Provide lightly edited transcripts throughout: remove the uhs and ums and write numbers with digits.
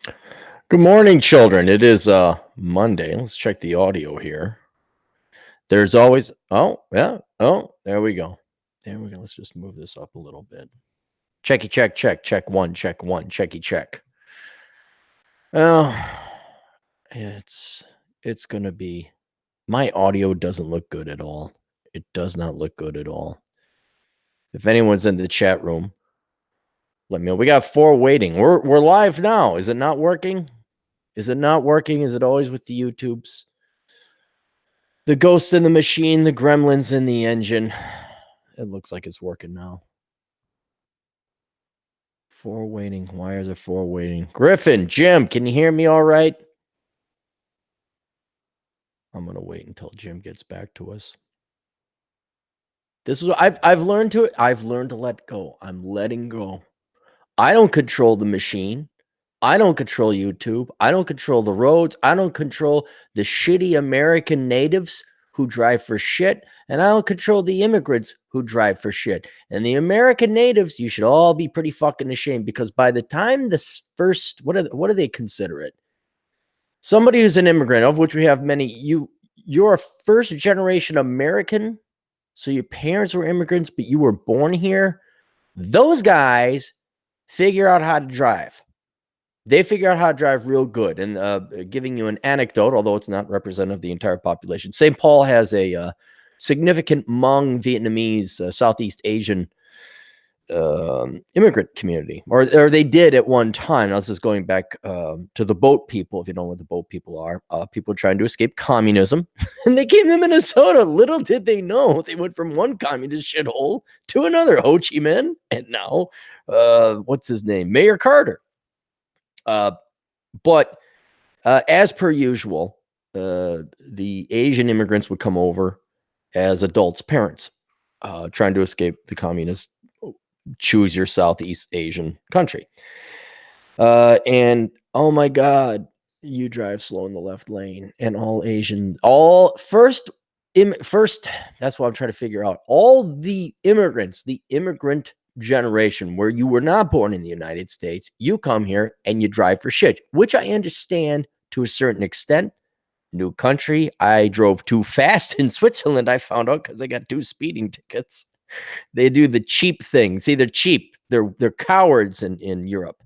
Good morning, children. It is Monday. Let's check the audio here. There's always yeah. Oh, there we go. There we go. Let's just move this up a little bit. Checky check, check one, checky check. Oh, it's gonna be my audio doesn't look good at all. It does not look good at all. If anyone's in the chat room, let me know. We got 4 waiting. We're live now. Is it not working? Is it not working? Is it always with the YouTubes? The ghost in the machine, the gremlins in the engine. It looks like it's working now. 4 waiting. Why is it 4 waiting? Griffin, Jim, can you hear me all right? I'm gonna wait until Jim gets back to us. This is what I've learned to let go. I'm letting go. I don't control the machine. I don't control YouTube. I don't control the roads. I don't control the shitty American natives who drive for shit. And I don't control the immigrants who drive for shit. And the American natives, you should all be pretty fucking ashamed, because by the time this first, what do they consider it? Somebody who's an immigrant, of which we have many, you're a first generation American. So your parents were immigrants, but you were born here. Those guys figure out how to drive. They figure out how to drive real good. And giving you an anecdote, although it's not representative of the entire population, St. Paul has a significant Hmong, Vietnamese, Southeast Asian immigrant community, or they did at one time. Now, this is going back to the boat people. If you don't know what the boat people are, people trying to escape communism, and they came to Minnesota. Little did they know they went from one communist shithole to another, Ho Chi Minh, and now what's his name, Mayor Carter. But as per usual, the Asian immigrants would come over as adults, parents, trying to escape the communist, choose your Southeast Asian country. And oh my God, you drive slow in the left lane, and first, that's what I'm trying to figure out. All the immigrants, the immigrant generation, where you were not born in the United States, you come here and you drive for shit, which I understand to a certain extent. New country. I drove too fast in Switzerland, I found out, because I got 2 speeding tickets. They do the cheap thing. See, they're cheap. They're cowards in Europe.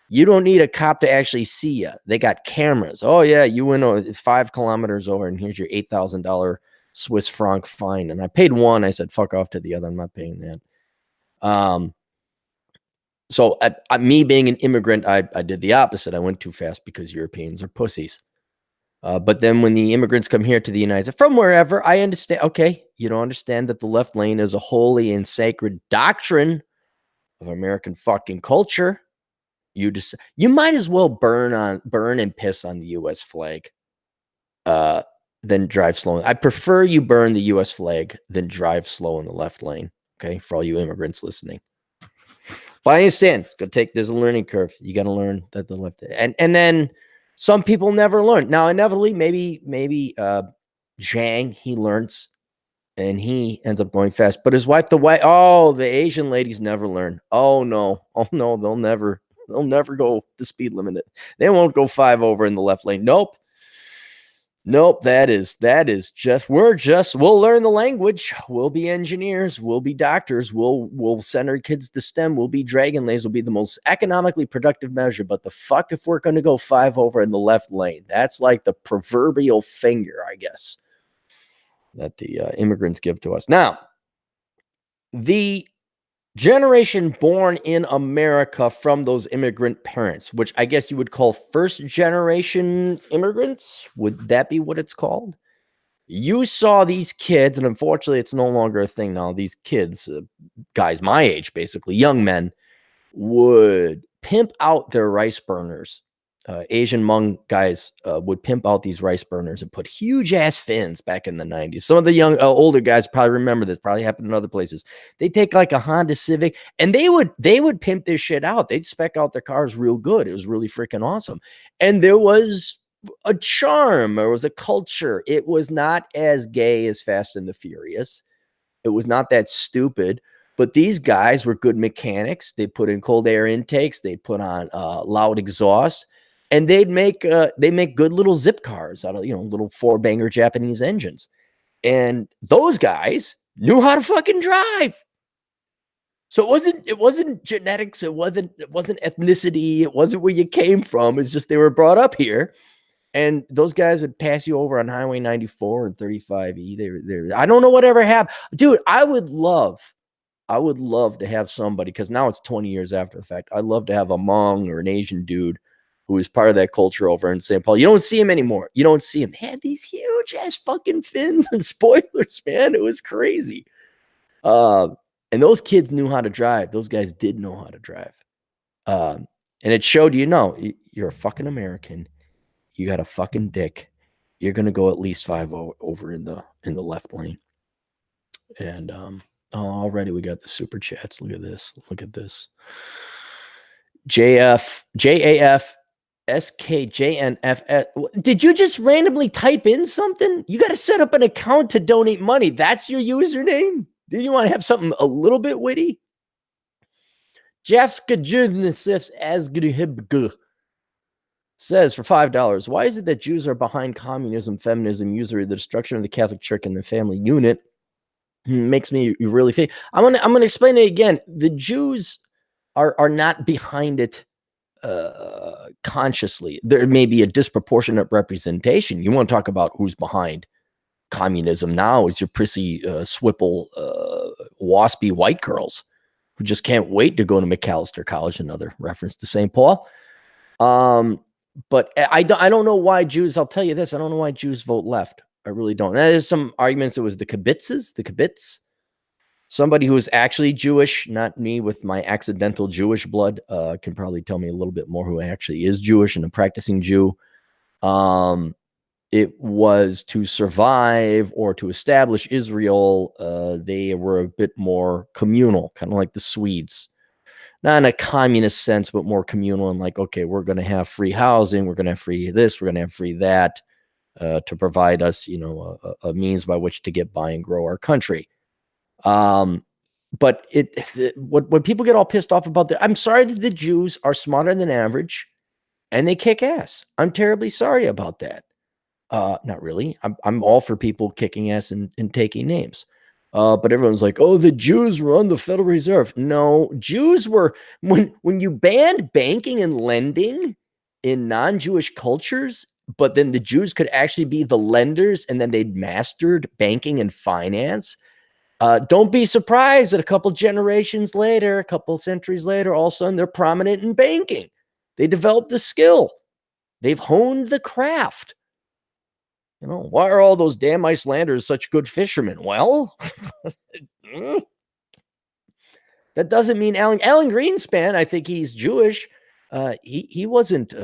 You don't need a cop to actually see you. They got cameras. Oh yeah, you went 5 kilometers over, and here's your $8,000 Swiss franc fine. And I paid one. I said, fuck off to the other. I'm not paying that. So me being an immigrant, I did the opposite. I went too fast because Europeans are pussies. But then when the immigrants come here to the United States from wherever, I understand. Okay, you don't understand that the left lane is a holy and sacred doctrine of American fucking culture. You might as well burn and piss on the U.S. flag, than drive slow. I prefer you burn the U.S. flag than drive slow in the left lane. Okay, for all you immigrants listening. But I understand it's gonna take. There's a learning curve. You got to learn that the left, and then some people never learn. Now, inevitably, maybe Zhang, he learns and he ends up going fast. But his wife, the Asian ladies never learn. Oh no, they'll never go the speed limit. They won't go 5 over in the left lane. Nope. That is just, we'll learn the language. We'll be engineers. We'll be doctors. We'll send our kids to STEM. We'll be dragon lays. Will be the most economically productive measure. But the fuck if we're going to go 5 over in the left lane? That's like the proverbial finger, I guess, that the immigrants give to us. Now, the generation born in America from those immigrant parents, which I guess you would call first generation immigrants. Would that be what it's called? You saw these kids, and unfortunately it's no longer a thing now. These kids, guys my age, basically young men, would pimp out their rice burners. Asian Hmong guys would pimp out these rice burners and put huge ass fins back in the 90s. Some of the older guys probably remember this. Probably happened in other places. They take like a Honda Civic and they would pimp this shit out. They'd spec out their cars real good. It was really freaking awesome. And there was a charm. There was a culture. It was not as gay as Fast and the Furious. It was not that stupid. But these guys were good mechanics. They put in cold air intakes. They put on loud exhaust. And they make good little zip cars out of little 4-banger Japanese engines. And those guys knew how to fucking drive. So it wasn't genetics, it wasn't ethnicity, it wasn't where you came from. It's just they were brought up here. And those guys would pass you over on Highway 94 and 35E. I don't know whatever happened. Dude, I would love to have somebody, because now it's 20 years after the fact. I'd love to have a Hmong or an Asian dude who is part of that culture over in St. Paul. You don't see him anymore. You don't see him. They had these huge ass fucking fins and spoilers, man. It was crazy. And those kids knew how to drive. Those guys did know how to drive. And it showed, you're a fucking American. You got a fucking dick. You're gonna go at least 5 over in the left lane. And already we got the super chats. Look at this. Look at this. JAF SKJNFS. Did you just randomly type in something? You got to set up an account to donate money. That's your username? Did you want to have something a little bit witty? Says for $5, why is it that Jews are behind communism, feminism, usury, the destruction of the Catholic Church and the family unit? Makes me really think. I'm gonna explain it again. The Jews are not behind it consciously. There may be a disproportionate representation. You want to talk about who's behind communism now is your prissy, swipple, waspy white girls who just can't wait to go to McAllister College, another reference to St. Paul. But I don't know why Jews, I'll tell you this, I don't know why Jews vote left. I really don't. There's some arguments it was the kibbutz. Somebody who is actually Jewish, not me with my accidental Jewish blood, can probably tell me a little bit more who actually is Jewish and a practicing Jew. It was to survive or to establish Israel. They were a bit more communal, kind of like the Swedes. Not in a communist sense, but more communal and like, okay, we're going to have free housing. We're going to have free this. We're going to have free that to provide us, a means by which to get by and grow our country. But when people get all pissed off about that, I'm sorry that the Jews are smarter than average and they kick ass. I'm terribly sorry about that. Not really. I'm all for people kicking ass and taking names. But everyone's like, oh, the Jews run the Federal Reserve. No, Jews were, when you banned banking and lending in non-Jewish cultures, but then the Jews could actually be the lenders and then they'd mastered banking and finance. Don't be surprised that a couple generations later, a couple centuries later, all of a sudden they're prominent in banking. They developed the skill. They've honed the craft. Why are all those damn Icelanders such good fishermen? Well, that doesn't mean Alan Greenspan, I think he's Jewish. He wasn't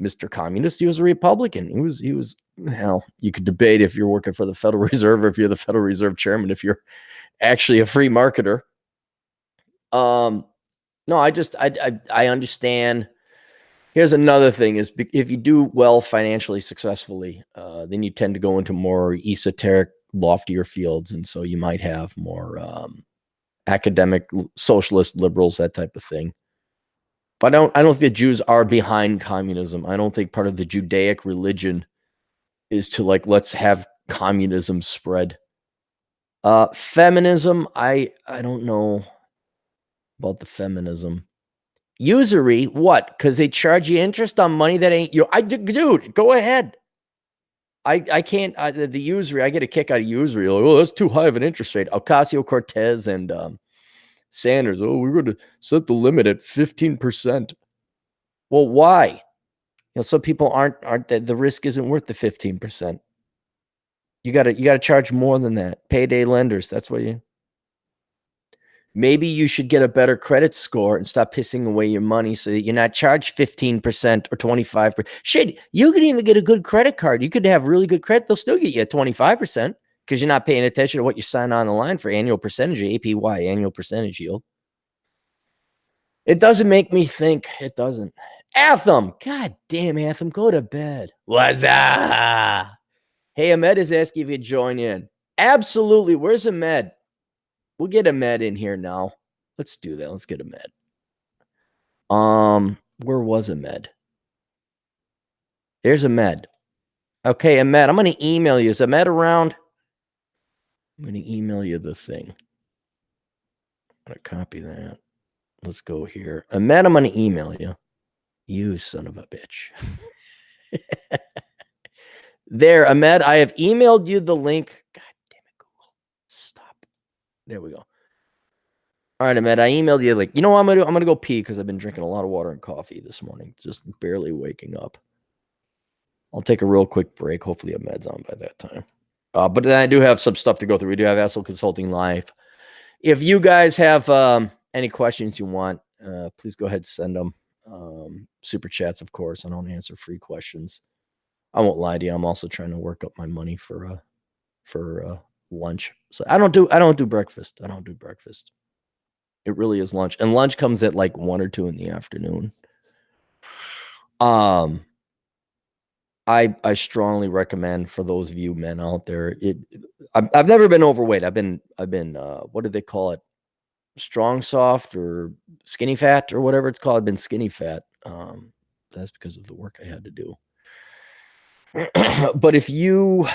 Mr. Communist. He was a Republican. He was hell, you could debate if you're working for the Federal Reserve or if you're the Federal Reserve chairman, if you're actually a free marketer. No, I understand. Here's another thing is if you do well financially successfully, then you tend to go into more esoteric, loftier fields. And so you might have more academic, socialist, liberals, that type of thing. But I don't think the Jews are behind communism. I don't think part of the Judaic religion is to let's have communism spread. Feminism, I don't know about the feminism. Usury, what? Because they charge you interest on money that ain't you. Dude, go ahead. I can't. The usury, I get a kick out of usury. Like, oh, that's too high of an interest rate. Ocasio-Cortez and Sanders. Oh, we're going to set the limit at 15%. Well, why? Some people aren't the risk isn't worth the 15%. You gotta charge more than that. Payday lenders. That's what you. Maybe you should get a better credit score and stop pissing away your money so that you're not charged 15% or 25%. Shit, you could even get a good credit card. You could have really good credit. They'll still get you 25% because you're not paying attention to what you sign on the line for annual percentage, APY, annual percentage yield. It doesn't make me think. It doesn't. Atham. God damn, Atham. Go to bed. What's up? Hey, Ahmed is asking if you join in. Absolutely. Where's Ahmed? We'll get Ahmed in here now. Let's do that. Let's get Ahmed. Where was Ahmed? Here's Ahmed. Okay, Ahmed, I'm going to email you. Is Ahmed around? I'm going to email you the thing. I'm going to copy that. Let's go here. Ahmed, I'm going to email you. You son of a bitch. There, Ahmed, I have emailed you the link. God damn it, Google. Stop. There we go. All right, Ahmed, I emailed you like, you know what I'm going to do? I'm going to go pee because I've been drinking a lot of water and coffee this morning. Just barely waking up. I'll take a real quick break. Hopefully Ahmed's on by that time. But then I do have some stuff to go through. We do have Asshole Consulting Live. If you guys have any questions you want, please go ahead and send them. Super chats, of course. I don't answer free questions. I won't lie to you. I'm also trying to work up my money for lunch. So I don't do breakfast. I don't do breakfast. It really is lunch, and lunch comes at like 1 or 2 in the afternoon. I strongly recommend for those of you men out there. I've never been overweight. I've been what do they call it? Strong soft or skinny fat or whatever it's called. I've been skinny fat. That's because of the work I had to do. But if you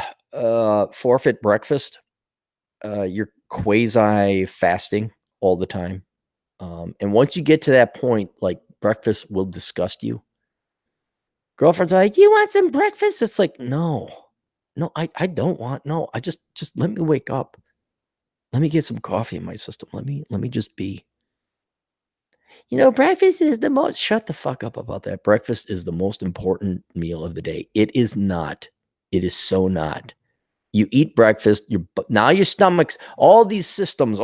forfeit breakfast, you're quasi fasting all the time. And once you get to that point, like breakfast will disgust you. Girlfriend's like, you want some breakfast? It's like, no, I don't want, no, I just let me wake up. Let me get some coffee in my system. Let me just be. You know, breakfast is the most, shut the fuck up about that. Breakfast is the most important meal of the day. It is not. It is so not. You eat breakfast, now your stomach's, all these systems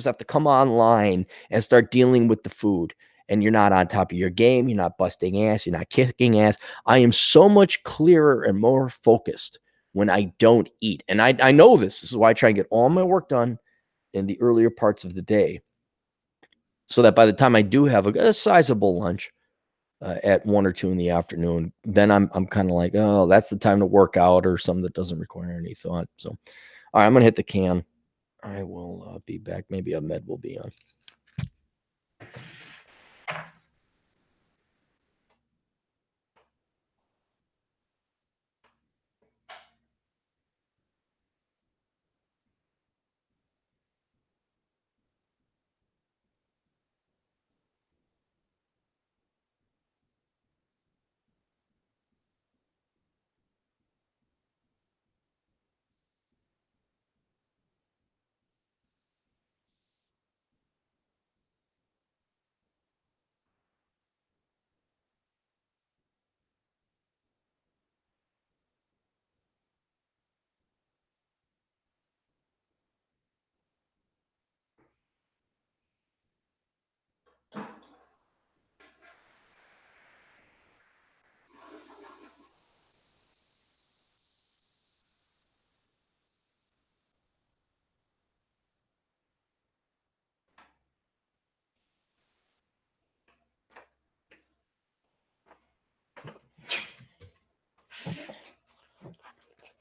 have to come online and start dealing with the food. And you're not on top of your game. You're not busting ass. You're not kicking ass. I am so much clearer and more focused when I don't eat. And I know this. This is why I try and get all my work done in the earlier parts of the day, so that by the time I do have a sizable lunch at 1 or 2 in the afternoon, then I'm kind of like, oh, that's the time to work out or something that doesn't require any thought. So, all right, I'm going to hit the can. I will be back. Maybe Ahmed will be on.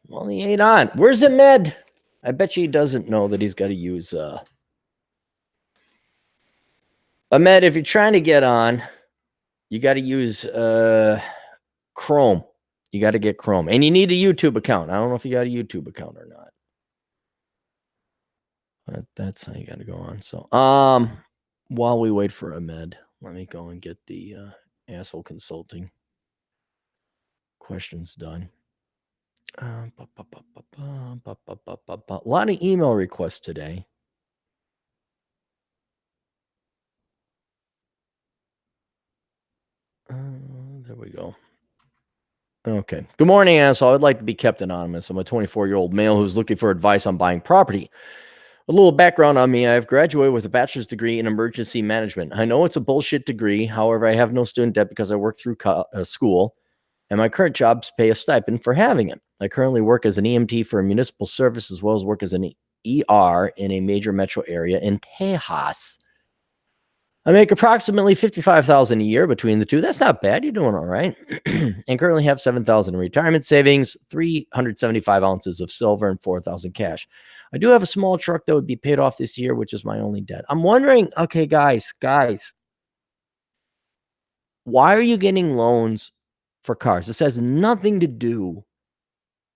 Well, he ain't on. Where's Ahmed? I bet you he doesn't know that he's got to use Ahmed, if you're trying to get on, you got to use Chrome. You got to get Chrome. And you need a YouTube account. I don't know if you got a YouTube account or not. But that's how you got to go on. So, while we wait for Ahmed, let me go and get the asshole consulting questions done. A lot of email requests today. There we go. Okay. Good morning, asshole. I'd like to be kept anonymous. I'm a 24-year-old male who's looking for advice on buying property. A little background on me. I've graduated with a bachelor's degree in emergency management. I know it's a bullshit degree. However, I have no student debt because I work through school, and my current jobs pay a stipend for having it. I currently work as an EMT for a municipal service, as well as work as an ER in a major metro area in Tejas. I make approximately $55,000 a year between the two. That's not bad. You're doing all right. And currently have $7,000 in retirement savings, 375 ounces of silver, and $4,000 cash. I do have a small truck that would be paid off this year, which is my only debt. I'm wondering, okay, guys, why are you getting loans for cars. This has nothing to do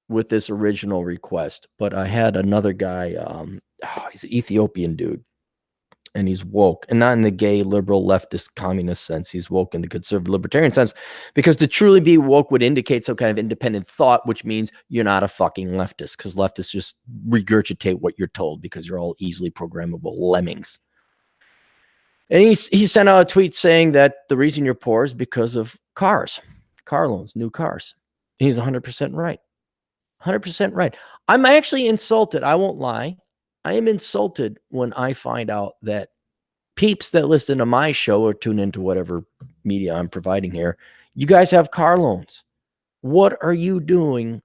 with this original request, but I had another guy, he's an Ethiopian dude, and he's woke, and not in the gay, liberal, leftist, communist sense. He's woke in the conservative, libertarian sense, because to truly be woke would indicate some kind of independent thought, which means you're not a fucking leftist, because leftists just regurgitate what you're told because you're all easily programmable lemmings. And he sent out a tweet saying that the reason you're poor is because of cars, car loans, new cars. And he's 100% right. 100% right. I'm actually insulted. I won't lie. I am insulted when I find out that peeps that listen to my show or tune into whatever media I'm providing here, you guys have car loans. What are you doing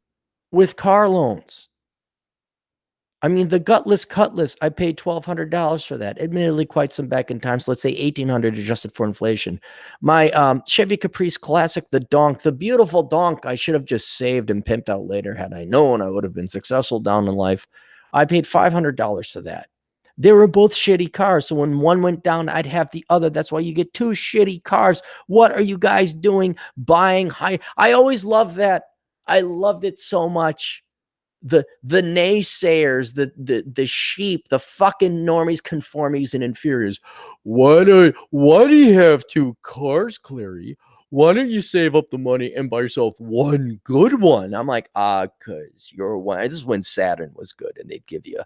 with car loans? I mean, the gutless Cutlass, I paid $1,200 for that. Admittedly, quite some back in time. So let's say $1,800 adjusted for inflation. My Chevy Caprice Classic, the donk, the beautiful donk, I should have just saved and pimped out later. Had I known, I would have been successful down in life. I paid $500 for that. They were both shitty cars. So when one went down, I'd have the other. That's why you get two shitty cars. What are you guys doing? Buying high? I always loved that. I loved it so much. The naysayers, the sheep, the fucking normies, conformies, and inferiors. Why do you have two cars, Clary? Why don't you save up the money and buy yourself one good one? I'm like, because you're one. This is when Saturn was good, and they'd give you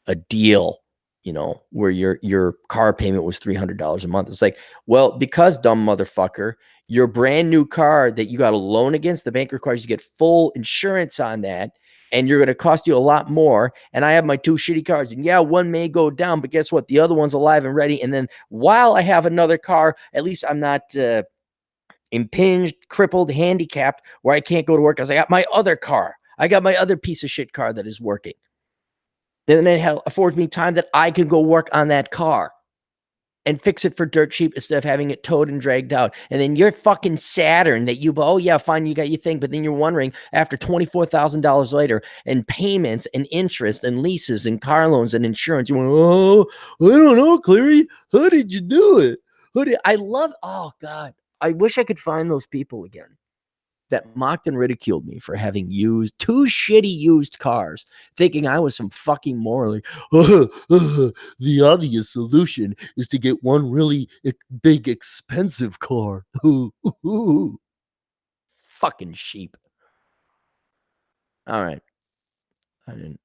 a deal, where your car payment was $300 a month. It's like, well, because dumb motherfucker, your brand new car that you got a loan against, the bank requires you get full insurance on that. And you're going to cost you a lot more. And I have my two shitty cars. And yeah, one may go down, but guess what? The other one's alive and ready. And then while I have another car, at least I'm not impinged, crippled, handicapped, where I can't go to work because I got my other car. I got my other piece of shit car that is working. And then it affords me time that I can go work on that car and fix it for dirt cheap instead of having it towed and dragged out. And then your fucking Saturn that you, oh yeah, fine, you got your thing. But then you're wondering after $24,000 later and payments and interest and leases and car loans and insurance, you want, oh, I don't know, Clary, how did you do it? Oh God, I wish I could find those people again that mocked and ridiculed me for having used two shitty used cars, thinking I was some fucking moron. The obvious solution is to get one really big, expensive car. Fucking sheep. All right.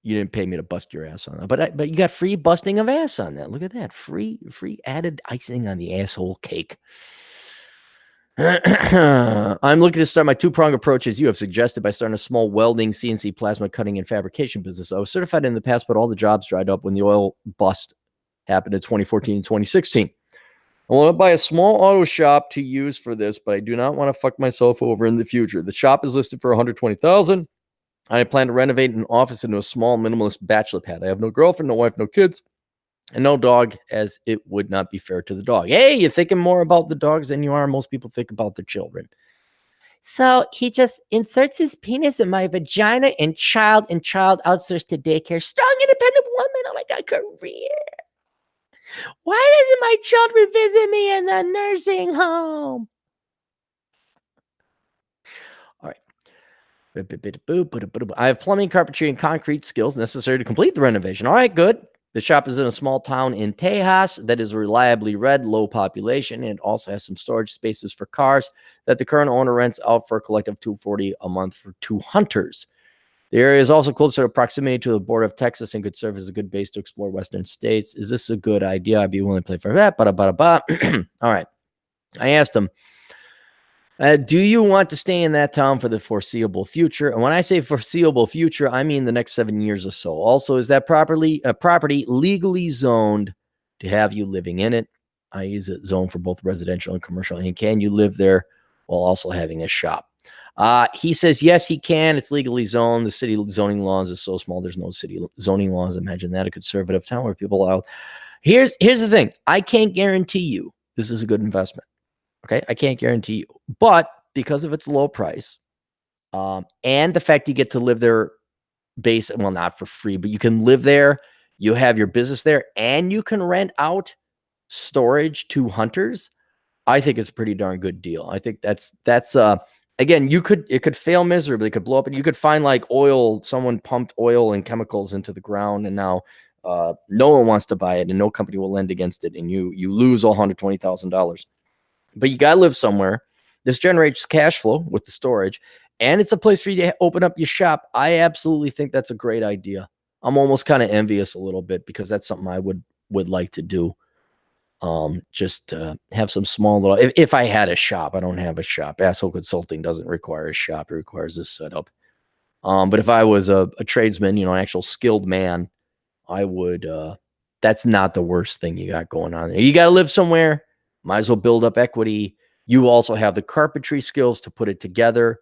You didn't pay me to bust your ass on that, but you got free busting of ass on that. Look at that. Free added icing on the asshole cake. I'm looking to start my two-prong approach as you have suggested by starting a small welding, CNC plasma cutting, and fabrication business. I was certified in the past, but all the jobs dried up when the oil bust happened in 2014 and 2016. I want to buy a small auto shop to use for this, but I do not want to fuck myself over in the future. The shop is listed for $120,000. I plan to renovate an office into a small minimalist bachelor pad. I have no girlfriend, no wife, no kids. And no dog, as it would not be fair to the dog. Hey, you're thinking more about the dogs than you are. Most people think about their children. So he just inserts his penis in my vagina and child outsourced to daycare. Strong, independent woman. Oh my God, career. Why doesn't my children visit me in the nursing home? All right. I have plumbing, carpentry, and concrete skills necessary to complete the renovation. All right, good. The shop is in a small town in Tejas that is reliably red, low population, and also has some storage spaces for cars that the current owner rents out for a collective $240 a month for two hunters. The area is also closer to proximity to the border of Texas and could serve as a good base to explore Western states. Is this a good idea? I'd be willing to play for that. All right. I asked him, do you want to stay in that town for the foreseeable future? And when I say foreseeable future, I mean the next 7 years or so. Also, is that property legally zoned to have you living in it? I use it zoned for both residential and commercial. And can you live there while also having a shop? He says, yes, he can. It's legally zoned. The city zoning laws is so small. There's no city zoning laws. Imagine that, a conservative town where people are out. Here's the thing. I can't guarantee you this is a good investment. Okay, I can't guarantee you, but because of its low price, and the fact you get to live there, well, not for free, but you can live there. You have your business there, and you can rent out storage to hunters. I think it's a pretty darn good deal. I think that's again, it could fail miserably, it could blow up, and you could find like oil, someone pumped oil and chemicals into the ground, and now no one wants to buy it, and no company will lend against it, and you lose all $120,000. But you gotta live somewhere. This generates cash flow with the storage, and it's a place for you to open up your shop. I absolutely think that's a great idea. I'm almost kind of envious a little bit because that's something I would like to do. Just have some small little. If I had a shop, I don't have a shop. Asshole Consulting doesn't require a shop; it requires this setup. But if I was a tradesman, an actual skilled man, I would. That's not the worst thing you got going on there. You got to live somewhere. Might as well build up equity. You also have the carpentry skills to put it together.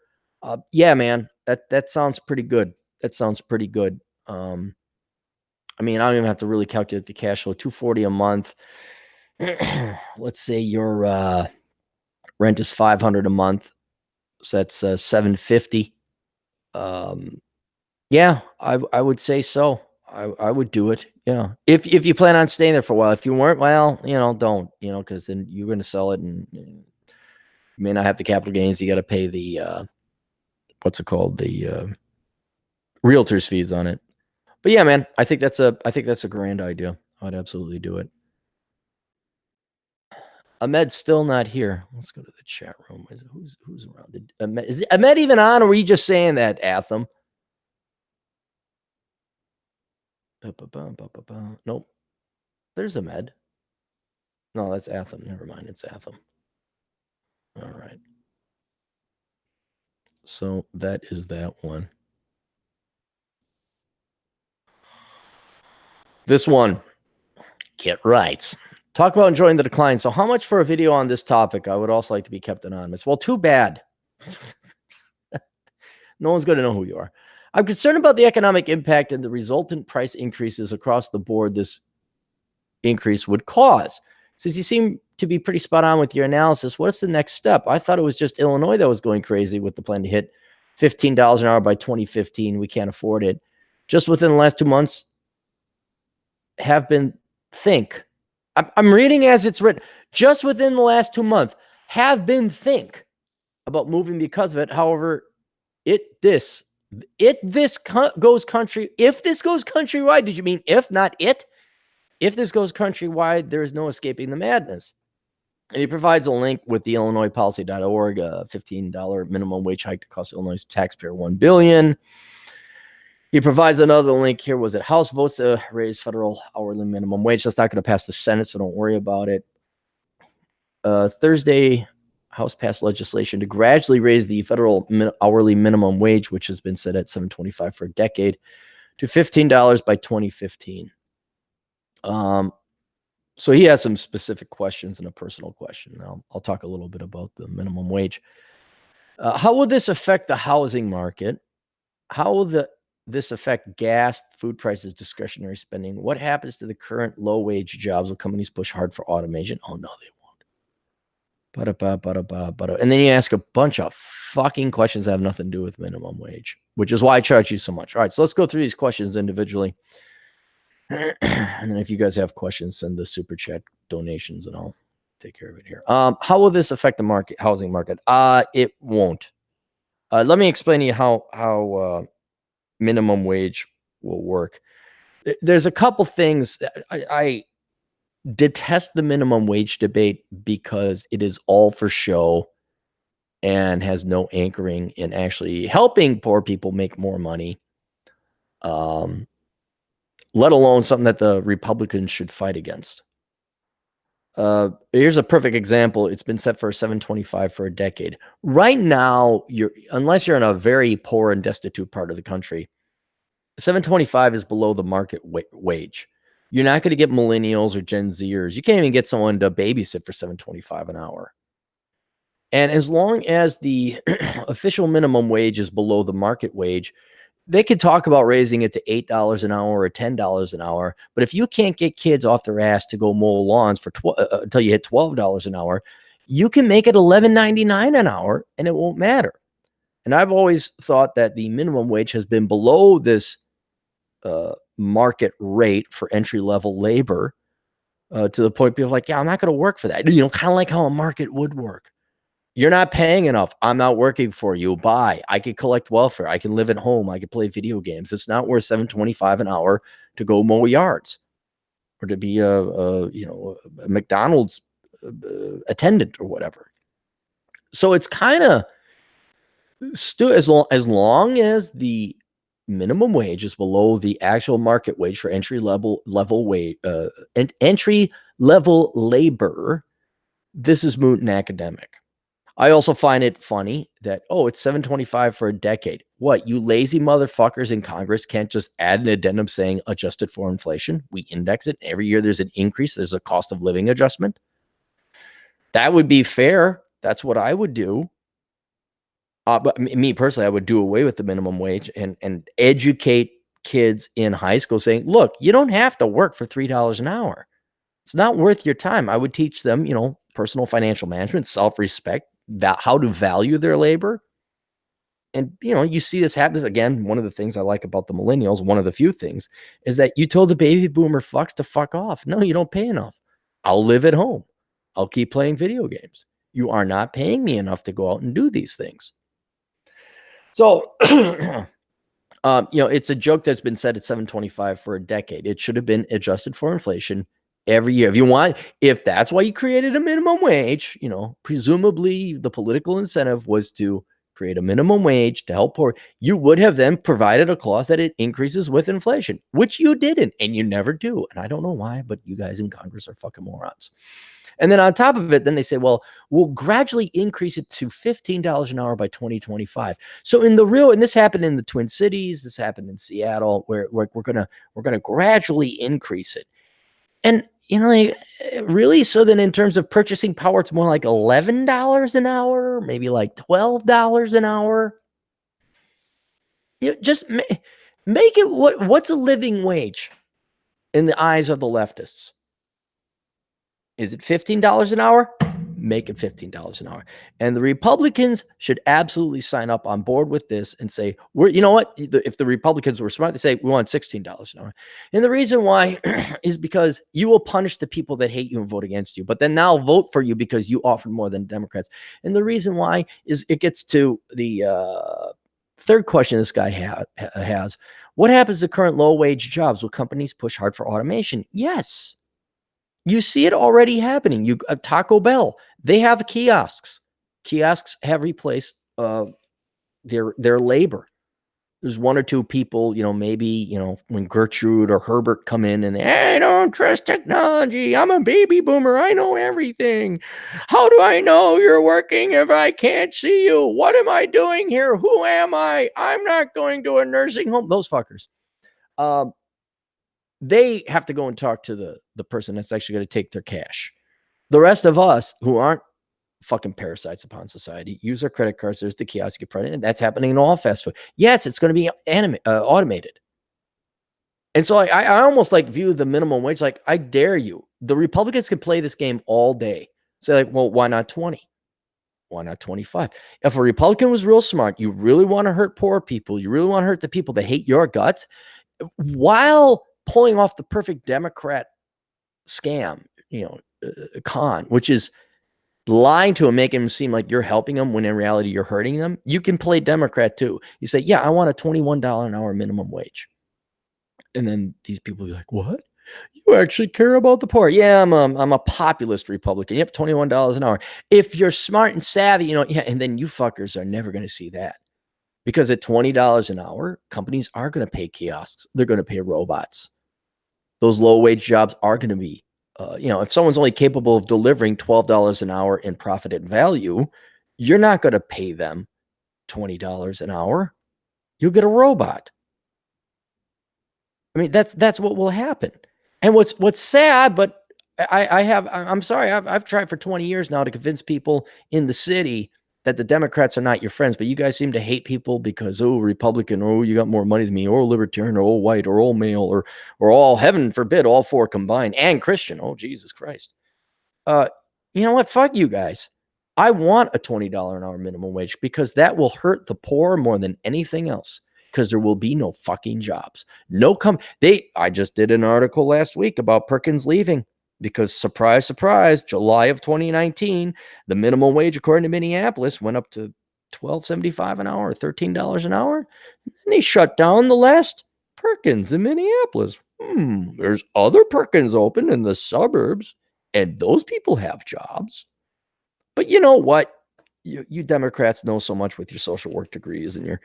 Yeah, man, that sounds pretty good. That sounds pretty good. I mean, I don't even have to really calculate the cash flow. $240 a month. Let's say your rent is $500 a month, so that's $750. Yeah, I would say so. I would do it. Yeah, if you plan on staying there for a while. If you weren't, well, don't, because then you're going to sell it, and you may not have the capital gains. You got to pay the what's it called, the realtor's fees on it. But yeah, man, I think that's a grand idea. I'd absolutely do it. Ahmed's still not here. Let's go to the chat room. Who's around? Is Ahmed even on, or were you just saying that, Atham? Nope. There's Ahmed. No, that's Atham. Never mind. It's Atham. All right. So that is that one. This one, Kit writes, talk about enjoying the decline. So how much for a video on this topic? I would also like to be kept anonymous. Well, too bad. No one's going to know who you are. I'm concerned about the economic impact and the resultant price increases across the board this increase would cause. Since you seem to be pretty spot on with your analysis, what's the next step? I thought it was just Illinois that was going crazy with the plan to hit $15 an hour by 2015. We can't afford it. Just within the last 2 months have been think. I'm reading as it's written. Just within the last 2 months have been think about moving because of it. However, if this goes countrywide, did you mean if, not it? If this goes countrywide, there is no escaping the madness. And he provides a link with the IllinoisPolicy.org, a $15 minimum wage hike to cost Illinois taxpayer $1 billion. He provides another link here. Was it House votes to raise federal hourly minimum wage? That's not going to pass the Senate, so don't worry about it. Thursday, House passed legislation to gradually raise the federal hourly minimum wage, which has been set at $7.25 for a decade, to $15 by 2015. So he has some specific questions and a personal question. I'll talk a little bit about the minimum wage. How will this affect the housing market? How will this affect gas, food prices, discretionary spending? What happens to the current low-wage jobs? Will companies push hard for automation? Oh, no, they won't. And then you ask a bunch of fucking questions that have nothing to do with minimum wage, which is why I charge you so much. All right, so let's go through these questions individually. And then if you guys have questions, send the super chat donations and I'll take care of it here. How will this affect the housing market? It won't. Let me explain to you how minimum wage will work. There's a couple things that I detest the minimum wage debate because it is all for show and has no anchoring in actually helping poor people make more money. Let alone something that the Republicans should fight against. Here's a perfect example. It's been set for $7.25 for a decade. Right now, unless you're in a very poor and destitute part of the country, $7.25 is below the market wage. You're not going to get millennials or Gen Zers. You can't even get someone to babysit for $7.25 an hour. And as long as the official minimum wage is below the market wage, they could talk about raising it to $8 an hour or $10 an hour. But if you can't get kids off their ass to go mow lawns for until you hit $12 an hour, you can make it $11.99 an hour and it won't matter. And I've always thought that the minimum wage has been below this market rate for entry-level labor to the point people are like, yeah, I'm not going to work for that. Kind of like how a market would work. You're not paying enough. I'm not working for you. Bye. I could collect welfare. I can live at home. I could play video games. It's not worth $7.25 an hour to go mow yards or to be a McDonald's attendant or whatever. So it's kind of as long as the minimum wage is below the actual market wage for entry level wage and entry level labor, this is moot and academic. I also find it funny that, it's $7.25 for a decade. What, you lazy motherfuckers in Congress can't just add an addendum saying adjusted for inflation? We index it. Every year there's an increase. There's a cost of living adjustment. That would be fair. That's what I would do. But me personally, I would do away with the minimum wage and educate kids in high school saying, look, you don't have to work for $3 an hour. It's not worth your time. I would teach them, personal financial management, self-respect, how to value their labor. And, you see this happen. Again, one of the things I like about the millennials, one of the few things, is that you told the baby boomer fucks to fuck off. No, you don't pay enough. I'll live at home. I'll keep playing video games. You are not paying me enough to go out and do these things. So, it's a joke that's been said at $7.25 for a decade. It should have been adjusted for inflation every year. If that's why you created a minimum wage, presumably the political incentive was to create a minimum wage to help poor. You would have then provided a clause that it increases with inflation, which you didn't, and you never do. And I don't know why, but you guys in Congress are fucking morons. And then on top of it, then they say, well, we'll gradually increase it to $15 an hour by 2025. So and this happened in the Twin Cities, this happened in Seattle, where we're gonna gradually increase it. And really, so then in terms of purchasing power, it's more like $11 an hour, maybe like $12 an hour. Just make it what's a living wage in the eyes of the leftists? Is it $15 an hour? Make it $15 an hour. And the Republicans should absolutely sign up on board with this and say, if the Republicans were smart, they say, we want $16 an hour. And the reason why is because you will punish the people that hate you and vote against you, but then now vote for you because you offered more than Democrats. And the reason why is it gets to the third question this guy has. What happens to current low-wage jobs? Will companies push hard for automation? Yes. You see it already happening. Taco Bell, they have kiosks. Kiosks have replaced their labor. There's one or two people, maybe, when Gertrude or Herbert come in and I don't trust technology. I'm a baby boomer. I know everything. How do I know you're working if I can't see you? What am I doing here? Who am I? I'm not going to a nursing home. Those fuckers. They have to go and talk to the person that's actually going to take their cash. The rest of us who aren't fucking parasites upon society use our credit cards. There's the kiosk, and that's happening in all fast food. Yes, it's going to be automated. And so I almost view the minimum wage like, I dare you. The Republicans can play this game all day. Say well, why not 20? Why not 25? If a Republican was real smart, you really want to hurt poor people, you really want to hurt the people that hate your guts, while pulling off the perfect Democrat scam, con, which is lying to them, making them seem like you're helping them when in reality you're hurting them. You can play Democrat too. You say, yeah, I want a $21 an hour minimum wage. And then these people be like, what? You actually care about the poor? Yeah, I'm a populist Republican. Yep, $21 an hour. If you're smart and savvy, and then you fuckers are never going to see that. Because at $20 an hour, companies are going to pay kiosks. They're going to pay robots. Those low-wage jobs are going to be, if someone's only capable of delivering $12 an hour in profit and value, you're not going to pay them $20 an hour. You'll get a robot. I mean, that's what will happen. And what's sad, but I'm sorry, I've tried for 20 years now to convince people in the city that the Democrats are not your friends, but you guys seem to hate people because, Republican, you got more money than me, or libertarian, or white, or all male, or all, heaven forbid, all four combined, and Christian. Oh, Jesus Christ. You know what? Fuck you guys. I want a $20 an hour minimum wage because that will hurt the poor more than anything else, because there will be no fucking jobs. I just did an article last week about Perkins leaving. because surprise, surprise, July of 2019, the minimum wage according to Minneapolis went up to $12.75 an hour, $13 an hour. And they shut down the last Perkins in Minneapolis. There's other Perkins open in the suburbs, and those people have jobs. But you know what? You Democrats know so much with your social work degrees and your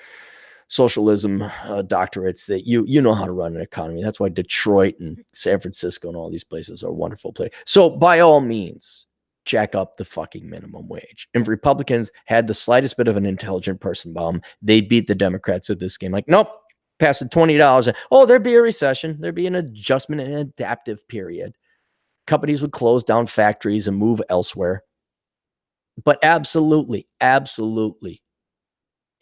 socialism doctorates that you know how to run an economy. That's why Detroit and San Francisco and all these places are wonderful places. So by all means, jack up the fucking minimum wage. If Republicans had the slightest bit of an intelligent person bomb, they'd beat the Democrats at this game. Like, nope, pass it $20. Oh, there'd be a recession. There'd be an adjustment and adaptive period. Companies would close down factories and move elsewhere. But absolutely, absolutely.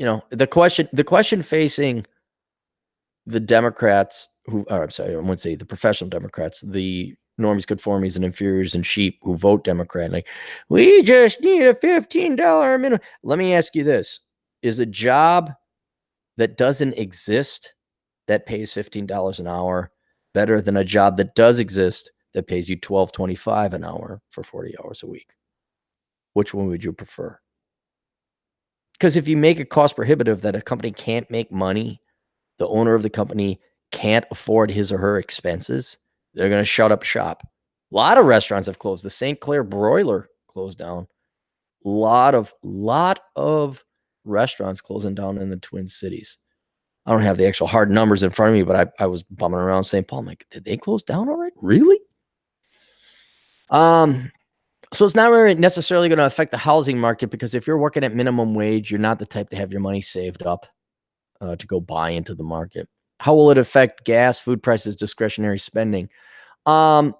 You know, the question facing the Democrats I'm sorry, I wouldn't say the professional Democrats, the normies, conformies, and inferiors and sheep who vote Democrat, like, we just need a $15 minimum. Let me ask you this. Is a job that doesn't exist that pays $15 an hour better than a job that does exist that pays you $12.25 an hour for 40 hours a week? Which one would you prefer? Because if you make it cost prohibitive that a company can't make money, the owner of the company can't afford his or her expenses, they're going to shut up shop. A lot of restaurants have closed. The St. Clair Broiler closed down. Lot of restaurants closing down in the Twin Cities. I don't have the actual hard numbers in front of me, but I was bumming around St. Paul. I'm like, did they close down already? Really? So it's not really necessarily going to affect the housing market, because if you're working at minimum wage, you're not the type to have your money saved up to go buy into the market. How will it affect gas, food prices, discretionary spending? I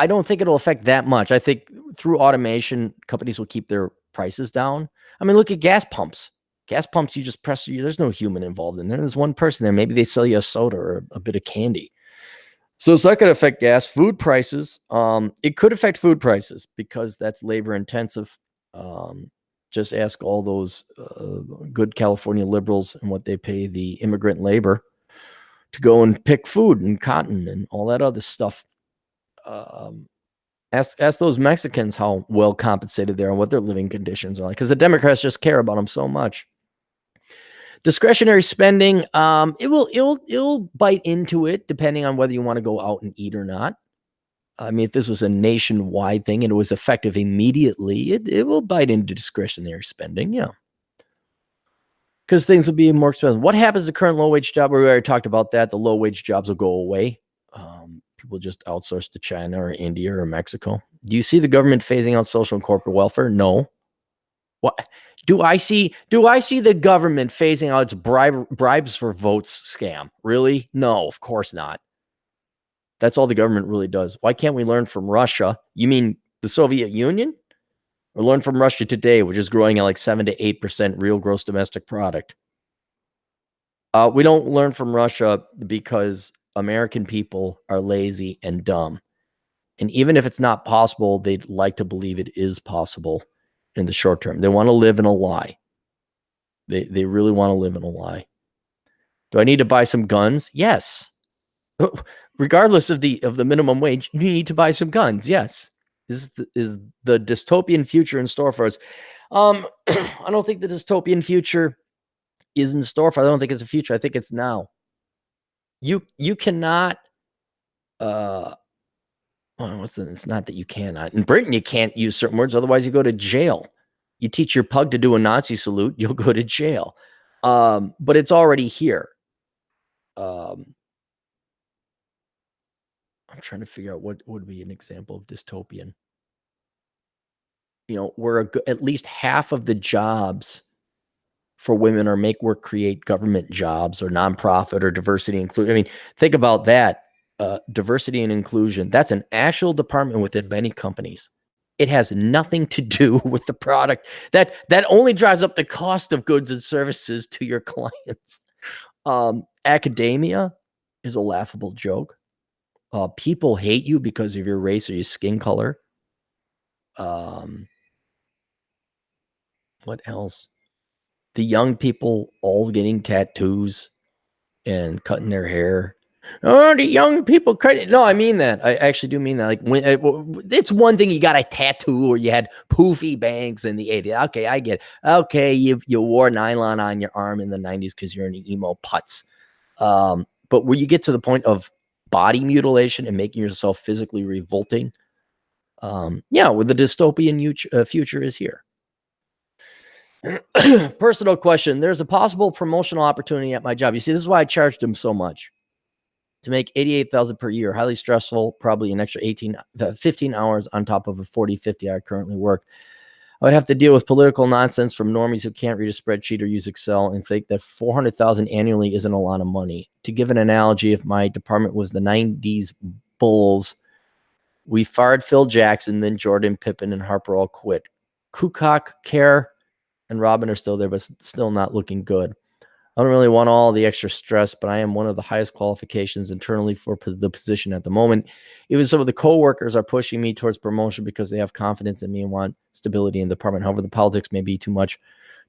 don't think it'll affect that much. I think through automation, companies will keep their prices down. I mean, look at gas pumps. Gas pumps, you just press, there's no human involved in there. There's one person there. Maybe they sell you a soda or a bit of candy. So it's not going to affect gas. Food prices, it could affect food prices because that's labor intensive. Just ask all those good California liberals and what they pay the immigrant labor to go and pick food and cotton and all that other stuff. Ask those Mexicans how well compensated they are and what their living conditions are like, because the Democrats just care about them so much. Discretionary spending, it'll bite into it depending on whether you want to go out and eat or not. I mean, if this was a nationwide thing and it was effective immediately, it will bite into discretionary spending, yeah. Because things will be more expensive. What happens to current low-wage job? We already talked about that. The low-wage jobs will go away. People just outsource to China or India or Mexico. Do you see the government phasing out social and corporate welfare? No. What do I see? Do I see the government phasing out its bribes for votes scam? Really? No, of course not. That's all the government really does. Why can't we learn from Russia? You mean the Soviet Union? Or learn from Russia today, which is growing at like 7 to 8% real gross domestic product? We don't learn from Russia because American people are lazy and dumb. And even if it's not possible, they'd like to believe it is possible in the short term. They want to live in a lie. They really want to live in a lie. Do I need to buy some guns? Yes. Regardless of the minimum wage, you need to buy some guns. Yes. Is the dystopian future in store for us? I don't think the dystopian future is in store for us. I don't think it's a future. I think it's now. You cannot it's not that you cannot. In Britain, you can't use certain words, otherwise you go to jail. You teach your pug to do a Nazi salute, you'll go to jail. But it's already here. I'm trying to figure out what would be an example of dystopian. You know, where at least half of the jobs for women are make work create government jobs or nonprofit or diversity inclusion. I mean, think about that. Diversity and inclusion, that's an actual department within many companies. It has nothing to do with the product. That only drives up the cost of goods and services to your clients. Academia is a laughable joke. People hate you because of your race or your skin color. What else? The young people all getting tattoos and cutting their hair. Oh, the young people credit. No, I mean that. I actually do mean that. Like when it's one thing you got a tattoo or you had poofy bangs in the 80s. Okay, I get it. Okay, you wore nylon on your arm in the 90s because you're an emo putz. But when you get to the point of body mutilation and making yourself physically revolting, yeah, well, the dystopian future is here. Personal question. There's a possible promotional opportunity at my job. You see, this is why I charged him so much. To make 88,000 per year, highly stressful, probably an extra 15 hours on top of a 40, 50 I currently work. I would have to deal with political nonsense from normies who can't read a spreadsheet or use Excel and think that 400,000 annually isn't a lot of money. To give an analogy, if my department was the 90s Bulls, we fired Phil Jackson, then Jordan, Pippen, and Harper all quit. Kukoc, Kerr, and Robin are still there, but still not looking good. I don't really want all the extra stress, but I am one of the highest qualifications internally for the position at the moment. Even some of the coworkers are pushing me towards promotion because they have confidence in me and want stability in the department. However, the politics may be too much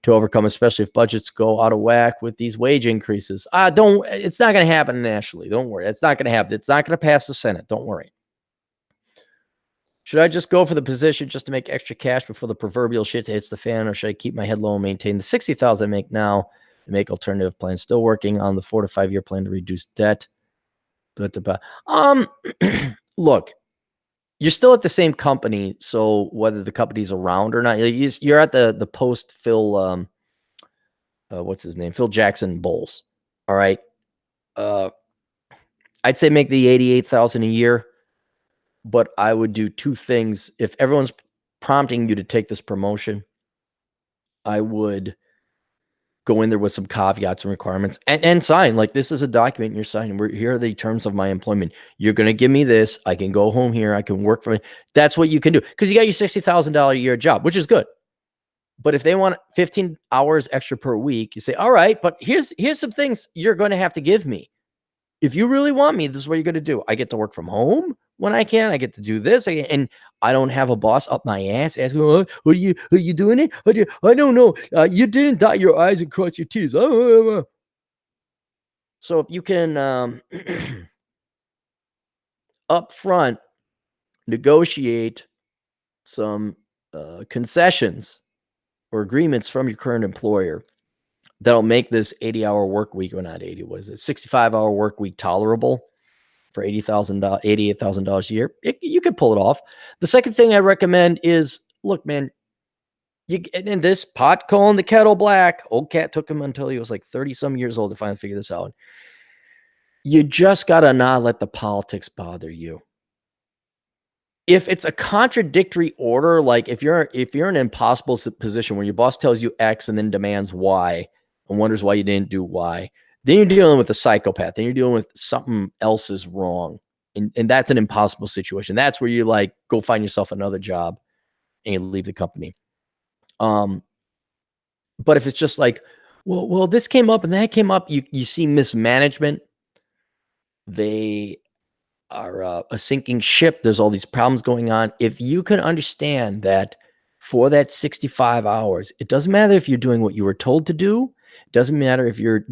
to overcome, especially if budgets go out of whack with these wage increases. It's not going to happen nationally. Don't worry. It's not going to happen. It's not going to pass the Senate. Don't worry. Should I just go for the position just to make extra cash before the proverbial shit hits the fan, or should I keep my head low and maintain the 60,000 I make now and make alternative plans? Still working on the 4 to 5 year plan to reduce debt. Look, you're still at the same company, so whether the company's around or not, you're at the post Phil, what's his name? Phil Jackson Bulls. All right. I'd say make the 88,000 a year. But I would do two things. If everyone's prompting you to take this promotion, I would go in there with some caveats and requirements and sign. Like, this is a document you're signing. Here are the terms of my employment. You're going to give me this. I can go home here. I can work for it. That's what you can do. Because you got your $60,000 a year job, which is good. But if they want 15 hours extra per week, you say, all right, but here's some things you're going to have to give me. If you really want me, this is what you're going to do. I get to work from home when I can. I get to do this. And I don't have a boss up my ass asking, are you doing it? I don't know. You didn't dot your I's and cross your T's. So if you can up front negotiate some concessions or agreements from your current employer that'll make this 80-hour work week, or not 80, what is it, 65-hour work week tolerable for $88,000 a year, you could pull it off. The second thing I recommend is, look, man, in this pot calling the kettle black. Old cat took him until he was like 30 some years old to finally figure this out. You just got to not let the politics bother you. If it's a contradictory order, like if you're in an impossible position where your boss tells you X and then demands Y and wonders why you didn't do Y, then you're dealing with a psychopath. Then you're dealing with something else is wrong. And that's an impossible situation. That's where you like go find yourself another job and you leave the company. But if it's just like, well, this came up and that came up, you see mismanagement. They are a sinking ship. There's all these problems going on. If you can understand that for that 65 hours, it doesn't matter if you're doing what you were told to do. It doesn't matter if you're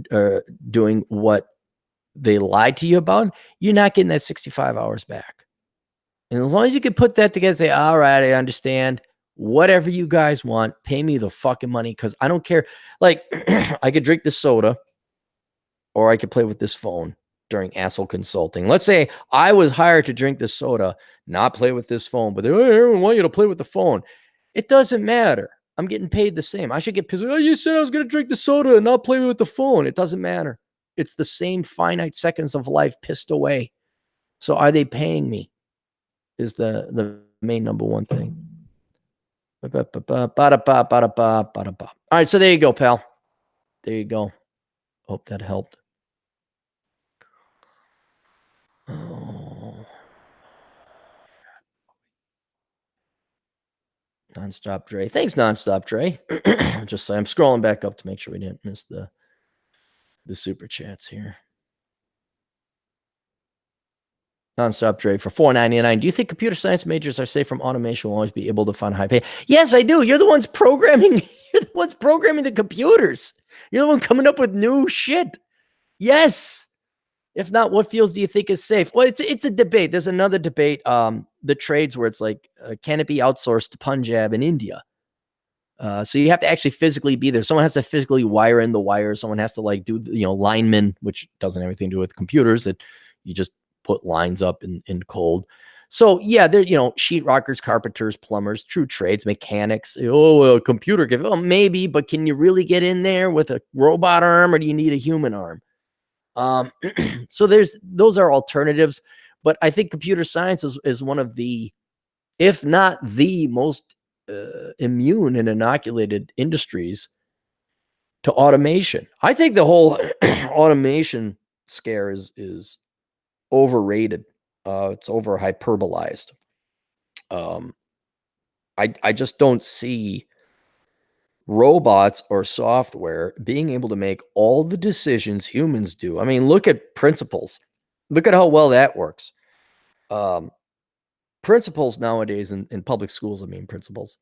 doing what they lied to you about. You're not getting that 65 hours back. And as long as you can put that together, say, all right, I understand. Whatever you guys want, pay me the fucking money because I don't care. Like, I could drink this soda or I could play with this phone during asshole consulting. Let's say I was hired to drink this soda, not play with this phone, but everyone want you to play with the phone. It doesn't matter. I'm getting paid the same. I should get pissed. Oh, you said I was going to drink the soda and not play with the phone. It doesn't matter. It's the same finite seconds of life pissed away. So are they paying me? Is the main number one thing. All right, so there you go, pal. There you go. Hope that helped. Oh. Nonstop Dre. Thanks, Nonstop Dre. Just say I'm scrolling back up to make sure we didn't miss the super chats here. Nonstop Dre for $4.99. Do you think computer science majors are safe from automation will always be able to find high pay? Yes, I do. You're the ones programming. You're the ones programming the computers. You're the one coming up with new shit. Yes. If not, what fields do you think is safe? Well, it's a debate. There's another debate. The trades where it's like, can it be outsourced to Punjab in India? So you have to actually physically be there. Someone has to physically wire in the wires. Someone has to like do, linemen, which doesn't have anything to do with computers. That you just put lines up in cold. So yeah, they're, sheetrockers, carpenters, plumbers, true trades, mechanics. Oh, a computer give, maybe, but can you really get in there with a robot arm, or do you need a human arm? So those are alternatives, but I think computer science is one of the, if not the most immune and inoculated industries to automation. I think the whole automation scare is overrated. It's over hyperbolized. I just don't see robots or software being able to make all the decisions humans do. I mean, look at principles. Look at how well that works. Principals nowadays in public schools, principals,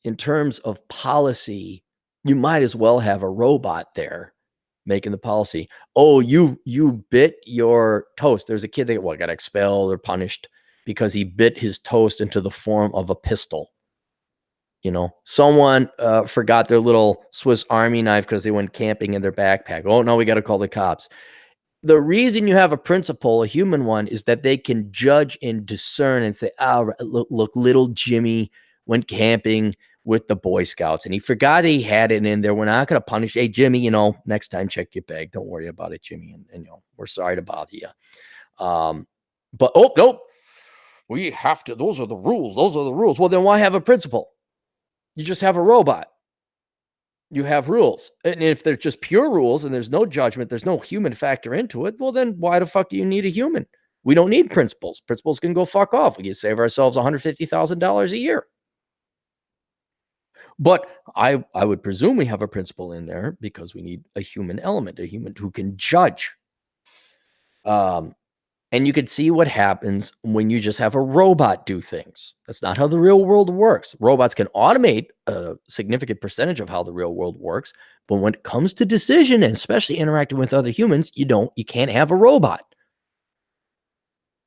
in terms of policy, you might as well have a robot there making the policy. Oh, you bit your toast. There's a kid that got expelled or punished because he bit his toast into the form of a pistol. Someone forgot their little Swiss Army knife because they went camping in their backpack. Oh, no, we got to call the cops. The reason you have a principal, a human one, is that they can judge and discern and say, oh, look, little Jimmy went camping with the Boy Scouts and he forgot he had it in there. We're not going to punish. Hey, Jimmy, next time check your bag. Don't worry about it, Jimmy. And we're sorry to bother you. But, oh, nope. We have to. Those are the rules. Those are the rules. Well, then why have a principal? You just have a robot. You have rules. And if they're just pure rules and there's no judgment, there's no human factor into it, well, then why the fuck do you need a human? We don't need principals. Principals can go fuck off. We can save ourselves $150,000 a year. But I would presume we have a principal in there because we need a human element, a human who can judge. And you could see what happens when you just have a robot do things. That's not how the real world works. Robots can automate a significant percentage of how the real world works. But when it comes to decision and especially interacting with other humans, you can't have a robot.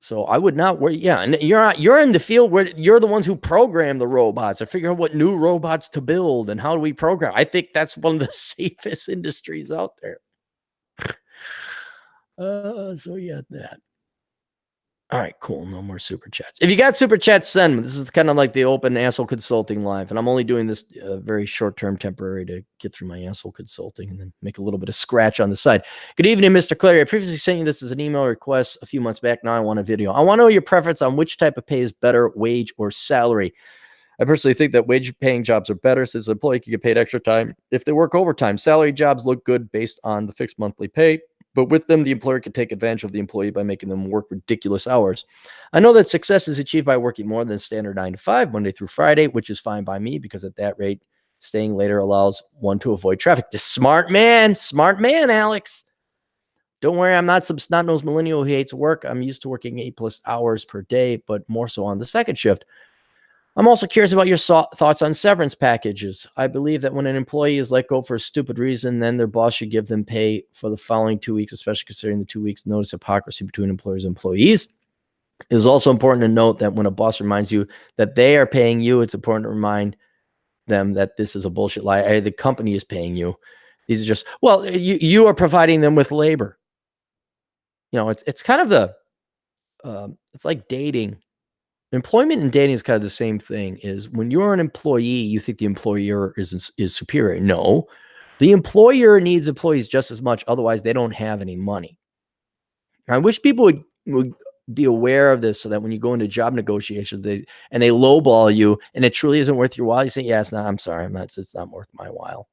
So I would not worry. Yeah. And you're in the field where you're the ones who program the robots or figure out what new robots to build and how do we program. I think that's one of the safest industries out there. So yeah, that. All right, cool. No more super chats. If you got super chats, send them. This is kind of like the open asshole consulting live. And I'm only doing this very short-term temporary to get through my asshole consulting and then make a little bit of scratch on the side. Good evening, Mr. Clary. I previously sent you this as an email request a few months back. Now I want a video. I want to know your preference on which type of pay is better, wage or salary. I personally think that wage-paying jobs are better since an employee can get paid extra time if they work overtime. Salary jobs look good based on the fixed monthly pay. But with them, the employer can take advantage of the employee by making them work ridiculous hours. I know that success is achieved by working more than standard 9 to 5, Monday through Friday, which is fine by me because at that rate, staying later allows one to avoid traffic. The smart man, Alex. Don't worry, I'm not some snot-nosed millennial who hates work. I'm used to working 8+ hours per day, but more so on the second shift. I'm also curious about your thoughts on severance packages. I believe that when an employee is let go for a stupid reason, then their boss should give them pay for the following 2 weeks, especially considering the 2 weeks notice hypocrisy between employers and employees. It is also important to note that when a boss reminds you that they are paying you, it's important to remind them that this is a bullshit lie. The company is paying you. These are just, well, you are providing them with labor. It's kind of the, it's like dating. Employment and dating is kind of the same thing. Is when you're an employee, you think the employer is superior. No, the employer needs employees just as much. Otherwise, they don't have any money. I wish people would be aware of this so that when you go into job negotiations, they lowball you and it truly isn't worth your while. You say, yeah, it's not. I'm sorry. It's not worth my while.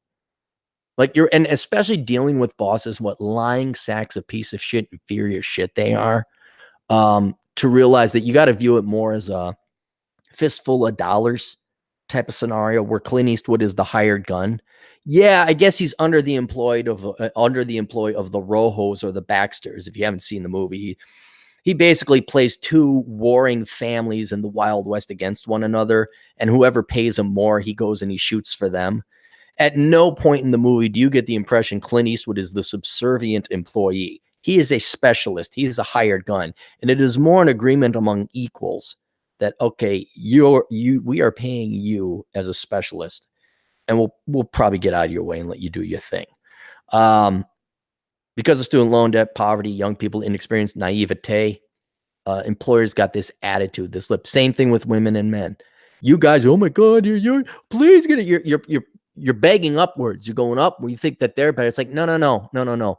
And especially dealing with bosses, what lying sacks of piece of shit, inferior shit they are. To realize that you got to view it more as a fistful of dollars type of scenario where Clint Eastwood is the hired gun. Yeah, I guess he's under the employ of the Rojos or the Baxters. If you haven't seen the movie, he basically plays two warring families in the Wild West against one another, and whoever pays him more, he goes and he shoots for them. At no point in the movie do you get the impression Clint Eastwood is the subservient employee. He is a specialist. He is a hired gun. And it is more an agreement among equals that, okay, we are paying you as a specialist, and we'll probably get out of your way and let you do your thing. Because of student loan debt, poverty, young people, inexperience, naivete, employers got this attitude, this lip. Same thing with women and men. You guys, oh my God, you're please get it. You're begging upwards. You're going up where you think that they're better. It's like, no.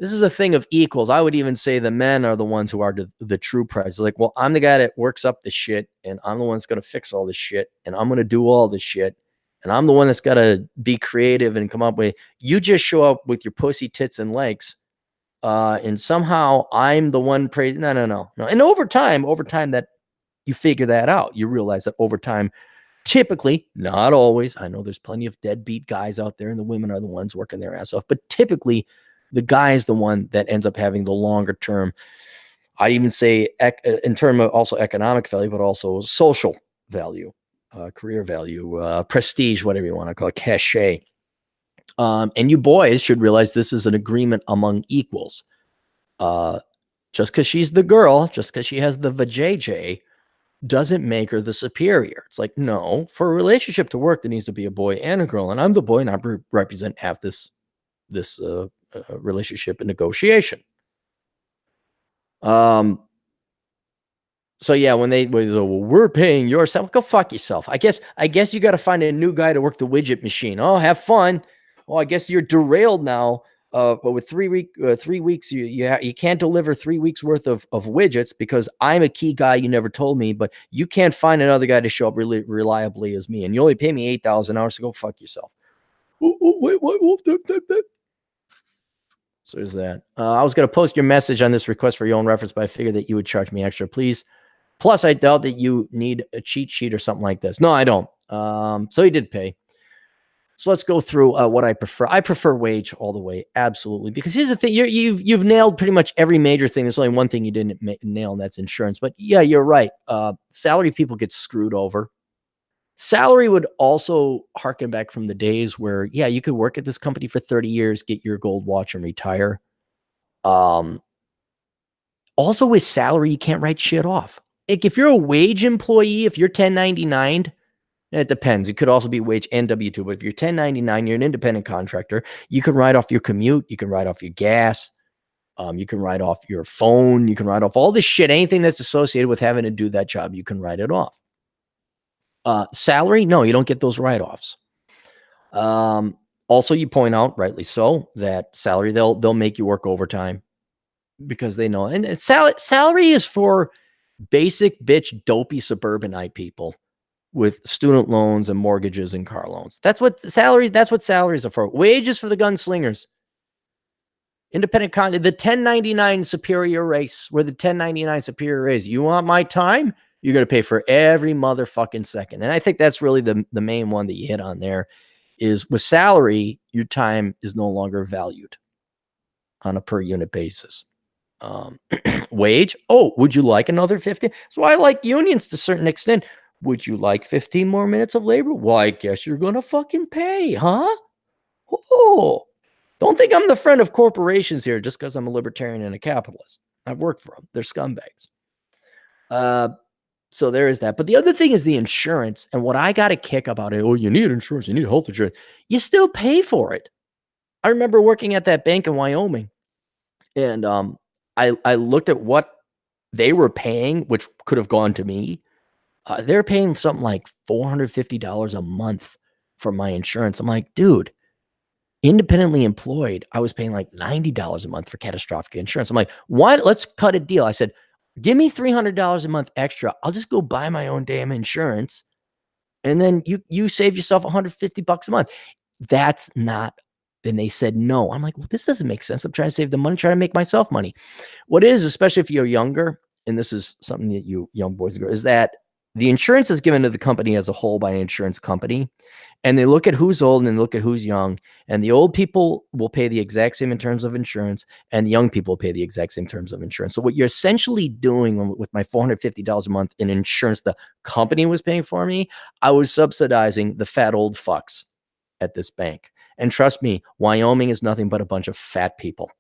This is a thing of equals. I would even say the men are the ones who are the true prize. Like, well, I'm the guy that works up the shit, and I'm the one that's going to fix all this shit, and I'm going to do all this shit, and I'm the one that's got to be creative and come up with. You just show up with your pussy, tits, and legs, and somehow I'm the one praising. No. And over time that you figure that out, you realize that over time, typically, not always, I know there's plenty of deadbeat guys out there, and the women are the ones working their ass off, but typically the guy is the one that ends up having the longer term, I'd even say in terms of also economic value, but also social value, career value, prestige, whatever you want to call it, cachet. And you boys should realize this is an agreement among equals. Just because she's the girl, just because she has the vajayjay, doesn't make her the superior. It's like, no, for a relationship to work, there needs to be a boy and a girl, and I'm the boy, and I represent half this relationship and negotiation. So yeah, when we're paying yourself, go fuck yourself. I guess you got to find a new guy to work the widget machine. Oh, have fun. Well, I guess you're derailed now. But with 3 weeks, you can't deliver 3 weeks worth of widgets because I'm a key guy. You never told me, but you can't find another guy to show up really reliably as me, and you only pay me $8 an hour. So go fuck yourself. Wait, what? So there's that. I was going to post your message on this request for your own reference, but I figured that you would charge me extra, please. Plus, I doubt that you need a cheat sheet or something like this. No, I don't. So he did pay. So let's go through what I prefer. I prefer wage all the way, absolutely. Because here's the thing: you've nailed pretty much every major thing. There's only one thing you didn't nail, and that's insurance. But yeah, you're right. Salary people get screwed over. Salary would also harken back from the days where, yeah, you could work at this company for 30 years, get your gold watch, and retire. Also with salary, you can't write shit off. Like if you're a wage employee, if you're 1099, it depends. It could also be wage and W-2, but if you're 1099, you're an independent contractor, you can write off your commute, you can write off your gas, you can write off your phone, you can write off all this shit, anything that's associated with having to do that job, you can write it off. Salary, no, you don't get those write-offs. Also, you point out, rightly so, that salary, they'll make you work overtime because they know. And salary is for basic bitch dopey suburbanite people with student loans and mortgages and car loans. That's what salaries are for. Wages for the gunslingers. Independent the 1099 superior race. We're the 1099 superior race. You want my time? You're going to pay for every motherfucking second. And I think that's really the main one that you hit on there is with salary, your time is no longer valued on a per unit basis. Wage. Oh, would you like another 50? So I like unions to a certain extent. Would you like 15 more minutes of labor? Well, I guess you're going to fucking pay, huh? Oh, don't think I'm the friend of corporations here just because I'm a libertarian and a capitalist. I've worked for them. They're scumbags. So there is that. But the other thing is the insurance. And what I got a kick about it, oh, you need insurance, you need health insurance. You still pay for it. I remember working at that bank in Wyoming. And I looked at what they were paying, which could have gone to me. They're paying something like $450 a month for my insurance. I'm like, dude, independently employed, I was paying like $90 a month for catastrophic insurance. I'm like, what? Let's cut a deal. I said, give me $300 a month extra. I'll just go buy my own damn insurance. And then you save yourself $150 a month. That's not. And they said no. I'm like, well, this doesn't make sense. I'm trying to save the money, trying to make myself money. What is, especially if you're younger, and this is something that you young boys and girls, is that the insurance is given to the company as a whole by an insurance company. And they look at who's old and look at who's young. And the old people will pay the exact same in terms of insurance, and the young people will pay the exact same terms of insurance. So what you're essentially doing with my $450 a month in insurance the company was paying for me, I was subsidizing the fat old fucks at this bank. And trust me, Wyoming is nothing but a bunch of fat people.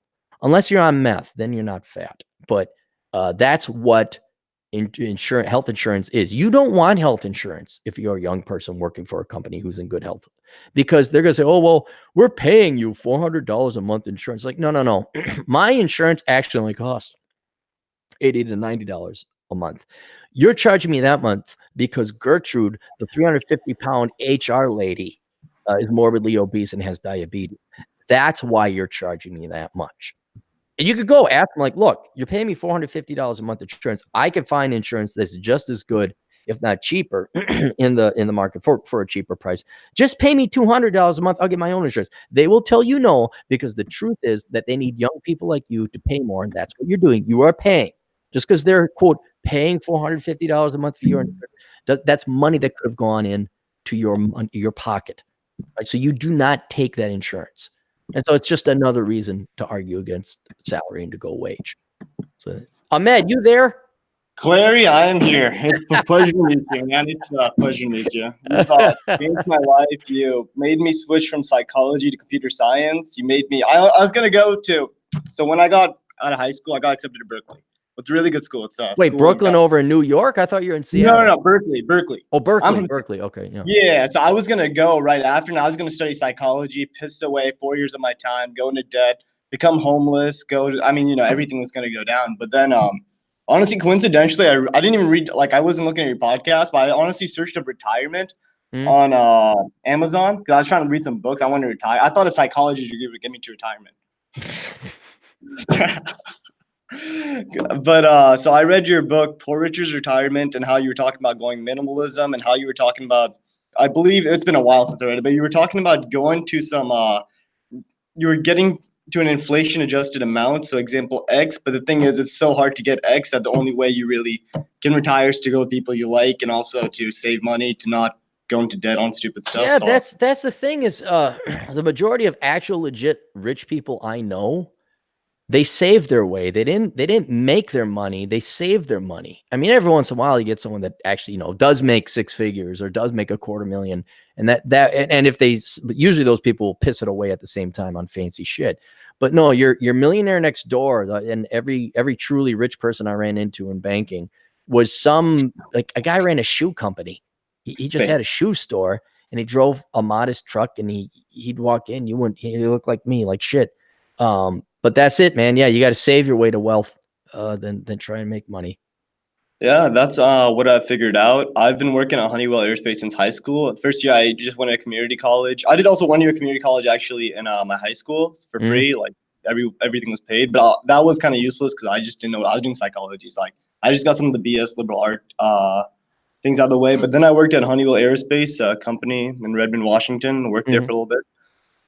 unless you're on meth, then you're not fat. But that's what health insurance is. You don't want health insurance if you're a young person working for a company who's in good health, because they're going to say, oh, well, we're paying you $400 a month insurance. Like, no. My insurance actually only costs $80 to $90 a month. You're charging me that month because Gertrude, the 350-pound HR lady, is morbidly obese and has diabetes. That's why you're charging me that much. And you could go ask them, like, look, you're paying me $450 a month insurance. I can find insurance that's just as good, if not cheaper, in the market for a cheaper price. Just pay me $200 a month. I'll get my own insurance. They will tell you no, because the truth is that they need young people like you to pay more, and that's what you're doing. You are paying. Just because they're, quote, paying $450 a month for your insurance, that's money that could have gone into your pocket. Right? So you do not take that insurance. And so it's just another reason to argue against salary and to go wage. So, Ahmed, you there? Clary, I am here. It's a pleasure to meet you, man. It's a pleasure to meet you. You've changed my life. You made me switch from psychology to computer science. You made me. I was gonna go to. So when I got out of high school, I got accepted to Berkeley. It's a really good school. It's wait, Brooklyn over in New York? I thought you were in Seattle. No, Berkeley. Oh, Berkeley. Okay, yeah. Yeah, so I was gonna go right after, and I was gonna study psychology. Pissed away 4 years of my time, go into debt, become homeless. Everything was gonna go down. But then, honestly, coincidentally, I didn't even read. Like, I wasn't looking at your podcast, but I honestly searched up retirement on Amazon because I was trying to read some books. I wanted to retire. I thought a psychology degree would get me to retirement. But so I read your book, Poor Richard's Retirement, and how you were talking about going minimalism, and how you were talking about, I believe it's been a while since I read it, but you were talking about going to some, you were getting to an inflation adjusted amount, so example X, but the thing is, it's so hard to get X that the only way you really can retire is to go with people you like, and also to save money, to not go into debt on stupid stuff. Yeah, so that's the thing is, the majority of actual legit rich people I know, they saved their way. They didn't make their money. They saved their money. I mean, every once in a while you get someone that actually, does make six figures or does make $250,000. And if usually those people will piss it away at the same time on fancy shit. But no, your millionaire next door, and every truly rich person I ran into in banking was like a guy ran a shoe company. He just had a shoe store, and he drove a modest truck, and he'd walk in. He looked like me, like shit. But that's it, man. Yeah, you got to save your way to wealth, than try and make money. Yeah, that's what I figured out. I've been working at Honeywell Aerospace since high school. First year, I just went to community college. I did also 1 year community college actually in my high school for free. Like everything was paid, but that was kind of useless because I just didn't know what I was doing. Psychology, so like I just got some of the BS liberal art things out of the way. But then I worked at Honeywell Aerospace, a company in Redmond, Washington. Worked there for a little bit.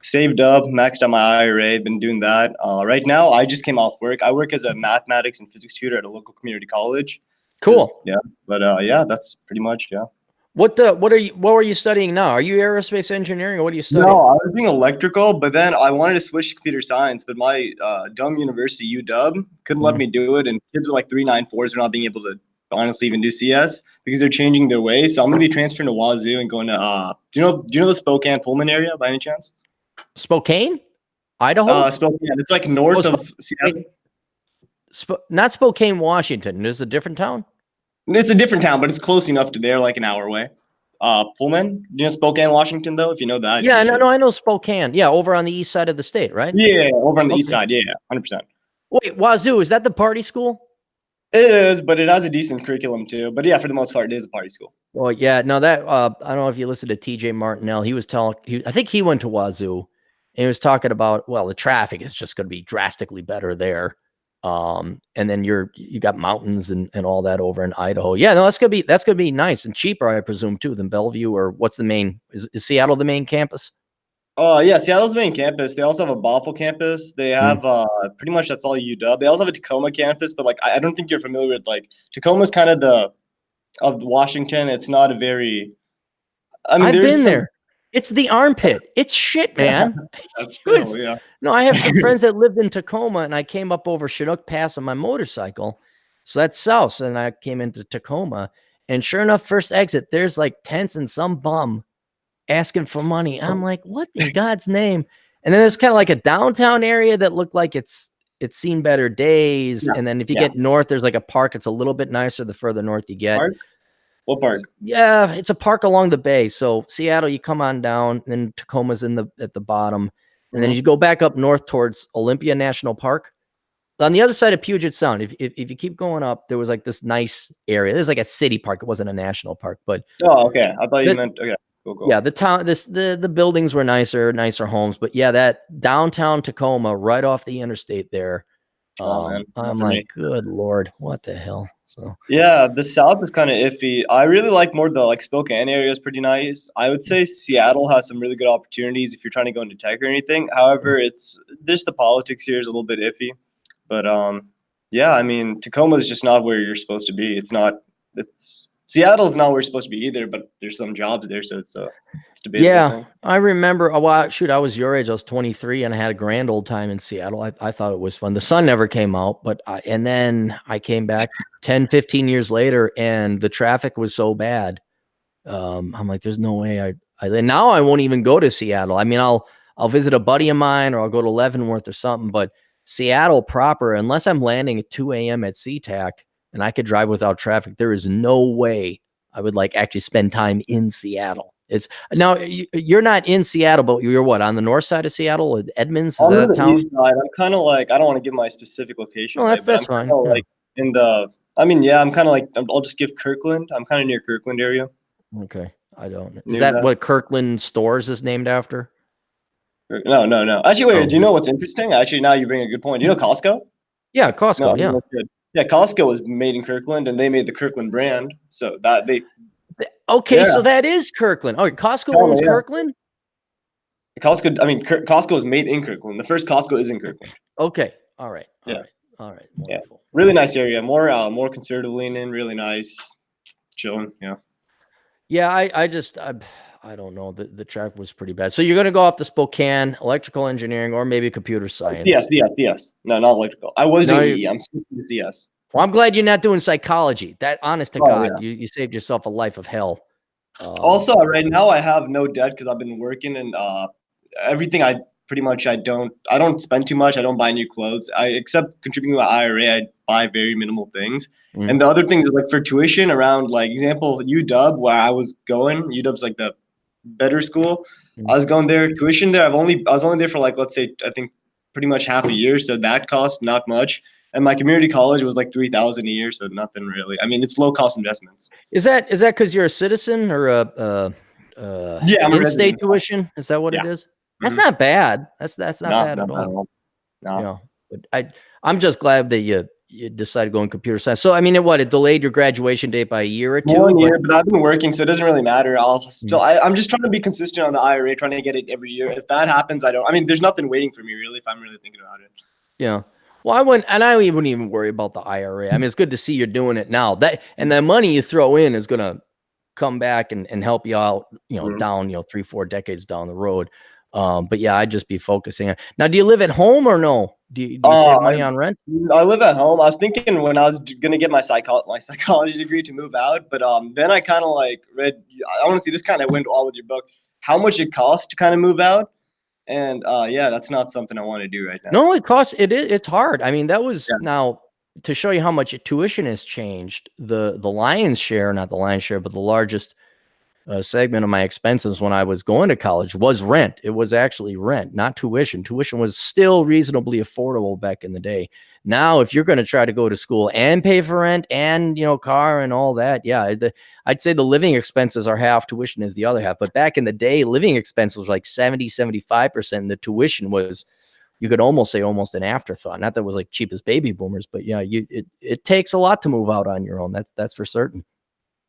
Saved up, maxed out my IRA, been doing that. Right now, I just came off work. I work as a mathematics and physics tutor at a local community college. Cool. Yeah, but yeah, that's pretty much, yeah. What were you studying now? Are you aerospace engineering, or what are you studying? No, I was doing electrical, but then I wanted to switch to computer science, but my dumb university, UW, couldn't let me do it, and kids with like 394s are not being able to honestly even do CS because they're changing their ways. So I'm gonna be transferring to Wazoo and going to do you know the Spokane Pullman area by any chance? Spokane, Idaho. Spokane. It's like north of Seattle. Not Spokane, Washington. Is it a different town? It's a different town, but it's close enough to there, like an hour away. Pullman. You know Spokane, Washington, though. If you know that. Yeah, no, I know Spokane. Yeah, over on the east side of the state, right? Yeah, over on the east side. Yeah, 100%. Wait, Wazoo, is that the party school? It is, but it has a decent curriculum too. But yeah, for the most part, it is a party school. Well, yeah, no, that I don't know if you listened to TJ Martinell. He was I think he went to Wazoo, and he was talking about, well, the traffic is just going to be drastically better there. And then you got mountains and all that over in Idaho. Yeah, no, that's gonna be nice and cheaper, I presume, too, than Bellevue. Or what's the main? Is Seattle the main campus? Yeah, Seattle's the main campus. They also have a Bothell campus. They have pretty much that's all UW. They also have a Tacoma campus, but like I don't think you're familiar with, like, Tacoma's kind of of Washington. It's not a very. I mean, I've been there. It's the armpit. It's shit, man. That's true, yeah. No, I have some friends that lived in Tacoma, and I came up over Chinook Pass on my motorcycle. So that's south. And I came into Tacoma, and sure enough, first exit, there's like tents and some bum asking for money. I'm like, what in God's name? And then there's kind of like a downtown area that looked like it's it's seen better days. Yeah. And then if you Yeah. get north, there's like a park. It's a little bit nicer the further north you get. Park? What park? Yeah, it's a park along the bay. So Seattle, you come on down, and then Tacoma's at the bottom, and then as you go back up north towards Olympia National Park, on the other side of Puget Sound, if you keep going up, there was like this nice area. There's like a city park. It wasn't a national park, but Oh, okay. I thought you meant okay. Cool. yeah, the town, the buildings were nicer homes, but yeah, that downtown Tacoma, right off the interstate there. Oh man, I'm like, good Lord, what the hell? So yeah, the South is kind of iffy. I really like more the like Spokane area is pretty nice. I would say Seattle has some really good opportunities if you're trying to go into tech or anything. However, it's just the politics here is a little bit iffy. But yeah, I mean Tacoma is just not where you're supposed to be. It's not. It's Seattle's not where you're supposed to be either. But there's some jobs there, so it's debatable yeah, thing. I remember. Well, shoot, I was your age. I was 23, and I had a grand old time in Seattle. I thought it was fun. The sun never came out, but and then I came back 10, 15 years later, and the traffic was so bad. I'm like, there's no way and now I won't even go to Seattle. I mean, I'll visit a buddy of mine, or I'll go to Leavenworth or something, but Seattle proper, unless I'm landing at 2 a.m. at SeaTac and I could drive without traffic, there is no way I would like actually spend time in Seattle. It's now you're not in Seattle, but you're what, on the north side of Seattle? Edmonds, is I'm that on a the town? east side. I'm kind of like I don't want to give my specific location No, away, but that's I'm kind fine. of Yeah. like in the. I mean, yeah, I'm kind of like I'll just give Kirkland. I'm kind of near Kirkland area. Okay, I don't. Is Near that that. what Kirkland Stores is named after? No. Actually, wait. Oh, Do you know what's interesting? Actually, now you bring a good point. Do you know Costco? yeah, No, I Costco. mean, Yeah. that's good. Yeah, Costco was made in Kirkland, and they made the Kirkland brand. So that they, Okay, yeah, so that is Kirkland. Oh, Costco kinda, owns yeah. Kirkland? Costco. I mean, Costco was made in Kirkland. The first Costco is in Kirkland. Okay. All right. Yeah, yeah. Wonderful. Really nice area. More conservative leaning. Really nice, chilling. Yeah. Yeah, I don't know. The track was pretty bad. So you're gonna go off to Spokane, electrical engineering, or maybe computer science. CS. No, not electrical. I was No, doing EE. I'm switching to CS. well, I'm glad you're not doing psychology. That, honest to Oh God, yeah. you saved yourself a life of hell. Also, right now I have no debt because I've been working and everything. I pretty much I don't spend too much. I don't buy new clothes. I except contributing to my IRA. I buy very minimal things. Mm. And the other things is like for tuition around like example UW where I was going. UW's like the better school. Mm. I was going there. Tuition there. I was only there for like let's say I think pretty much half a year. So that cost not much. And my community college was like 3,000 a year, so nothing really. I mean, it's low cost investments. Is that because you're a citizen, or Yeah, I'm a in-state resident. tuition? Is that what Yeah. it is? That's Mhm. not bad. That's not bad Not at bad at all. all. No. You know, but I'm just glad that you decided to go in computer science. So I mean, it delayed your graduation date by a year or two. 1 year, but I've been working, so it doesn't really matter. Mm. I'm just trying to be consistent on the IRA, trying to get it every year. If that happens, I mean, there's nothing waiting for me really if I'm really thinking about it. Yeah. Well, I wouldn't even worry about the IRA. I mean, it's good to see you're doing it now. And the money you throw in is gonna come back and help you out, down, 3-4 decades down the road. But yeah, I'd just be focusing on. Now, do you live at home or no? Do you save money on rent? I live at home. I was thinking when I was gonna get my psychology degree to move out, but then I kind of like read. I want to see this kind of went all with your book. How much it costs to kind of move out, and yeah, that's not something I want to do right now. No, it's hard. I mean, that was Yeah. now to show you how much tuition has changed. The lion's share, not the lion's share, but the largest segment of my expenses when I was going to college was rent. It was actually rent, not tuition. Tuition was still reasonably affordable back in the day. Now, if you're going to try to go to school and pay for rent and, car and all that, yeah, I'd say the living expenses are half, tuition is the other half. But back in the day, living expenses was like 70-75%. And the tuition was, you could almost say, almost an afterthought. Not that it was like cheap as baby boomers, but yeah, it takes a lot to move out on your own. That's for certain.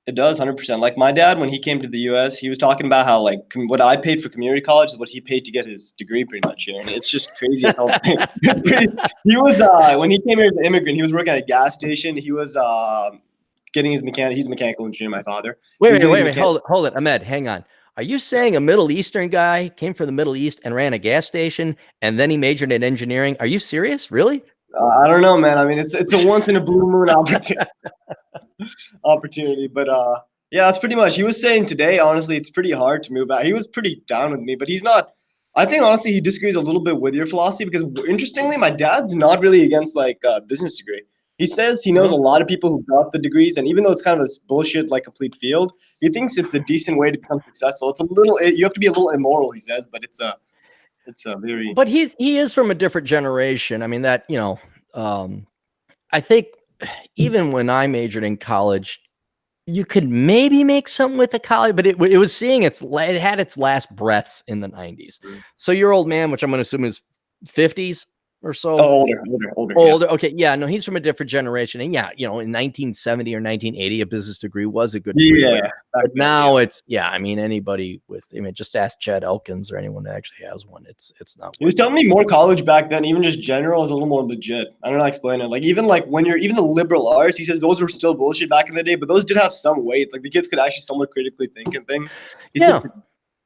It does 100%. Like my dad, when he came to the U.S., he was talking about how like what I paid for community college is what he paid to get his degree, pretty much here, and it's just crazy as hell. He was when he came here as an immigrant, he was working at a gas station. He was getting his mechanic. He's a mechanical engineer. My father. Wait, hold it, Ahmed, hang on. Are you saying a Middle Eastern guy came from the Middle East and ran a gas station and then he majored in engineering? Are you serious? Really? I don't know, man. I mean, it's a once in a blue moon opportunity, but yeah, that's pretty much. He was saying today, honestly, it's pretty hard to move out. He was pretty down with me, but he's not. I think honestly he disagrees a little bit with your philosophy because interestingly, my dad's not really against like business degree. He says he knows a lot of people who got the degrees, and even though it's kind of a bullshit like complete field, he thinks it's a decent way to become successful. It's a little you have to be a little immoral, he says, but it's a very But he is from a different generation. I mean that, I think even when I majored in college, you could maybe make something with the college, but it was seeing it had its last breaths in the 90s. So your old man, which I'm going to assume is 50s or so. older. Older. Yeah. Okay. Yeah. No, he's from a different generation. And yeah, in 1970 or 1980, a business degree was a good degree. Yeah, But now it's, I mean, anybody just ask Chad Elkins or anyone that actually has one. It's not. He was telling me more college back then, even just general, is a little more legit. I don't know how to explain it. Like even like when you're even the liberal arts, he says those were still bullshit back in the day, but those did have some weight. Like the kids could actually somewhat critically think and things. He said,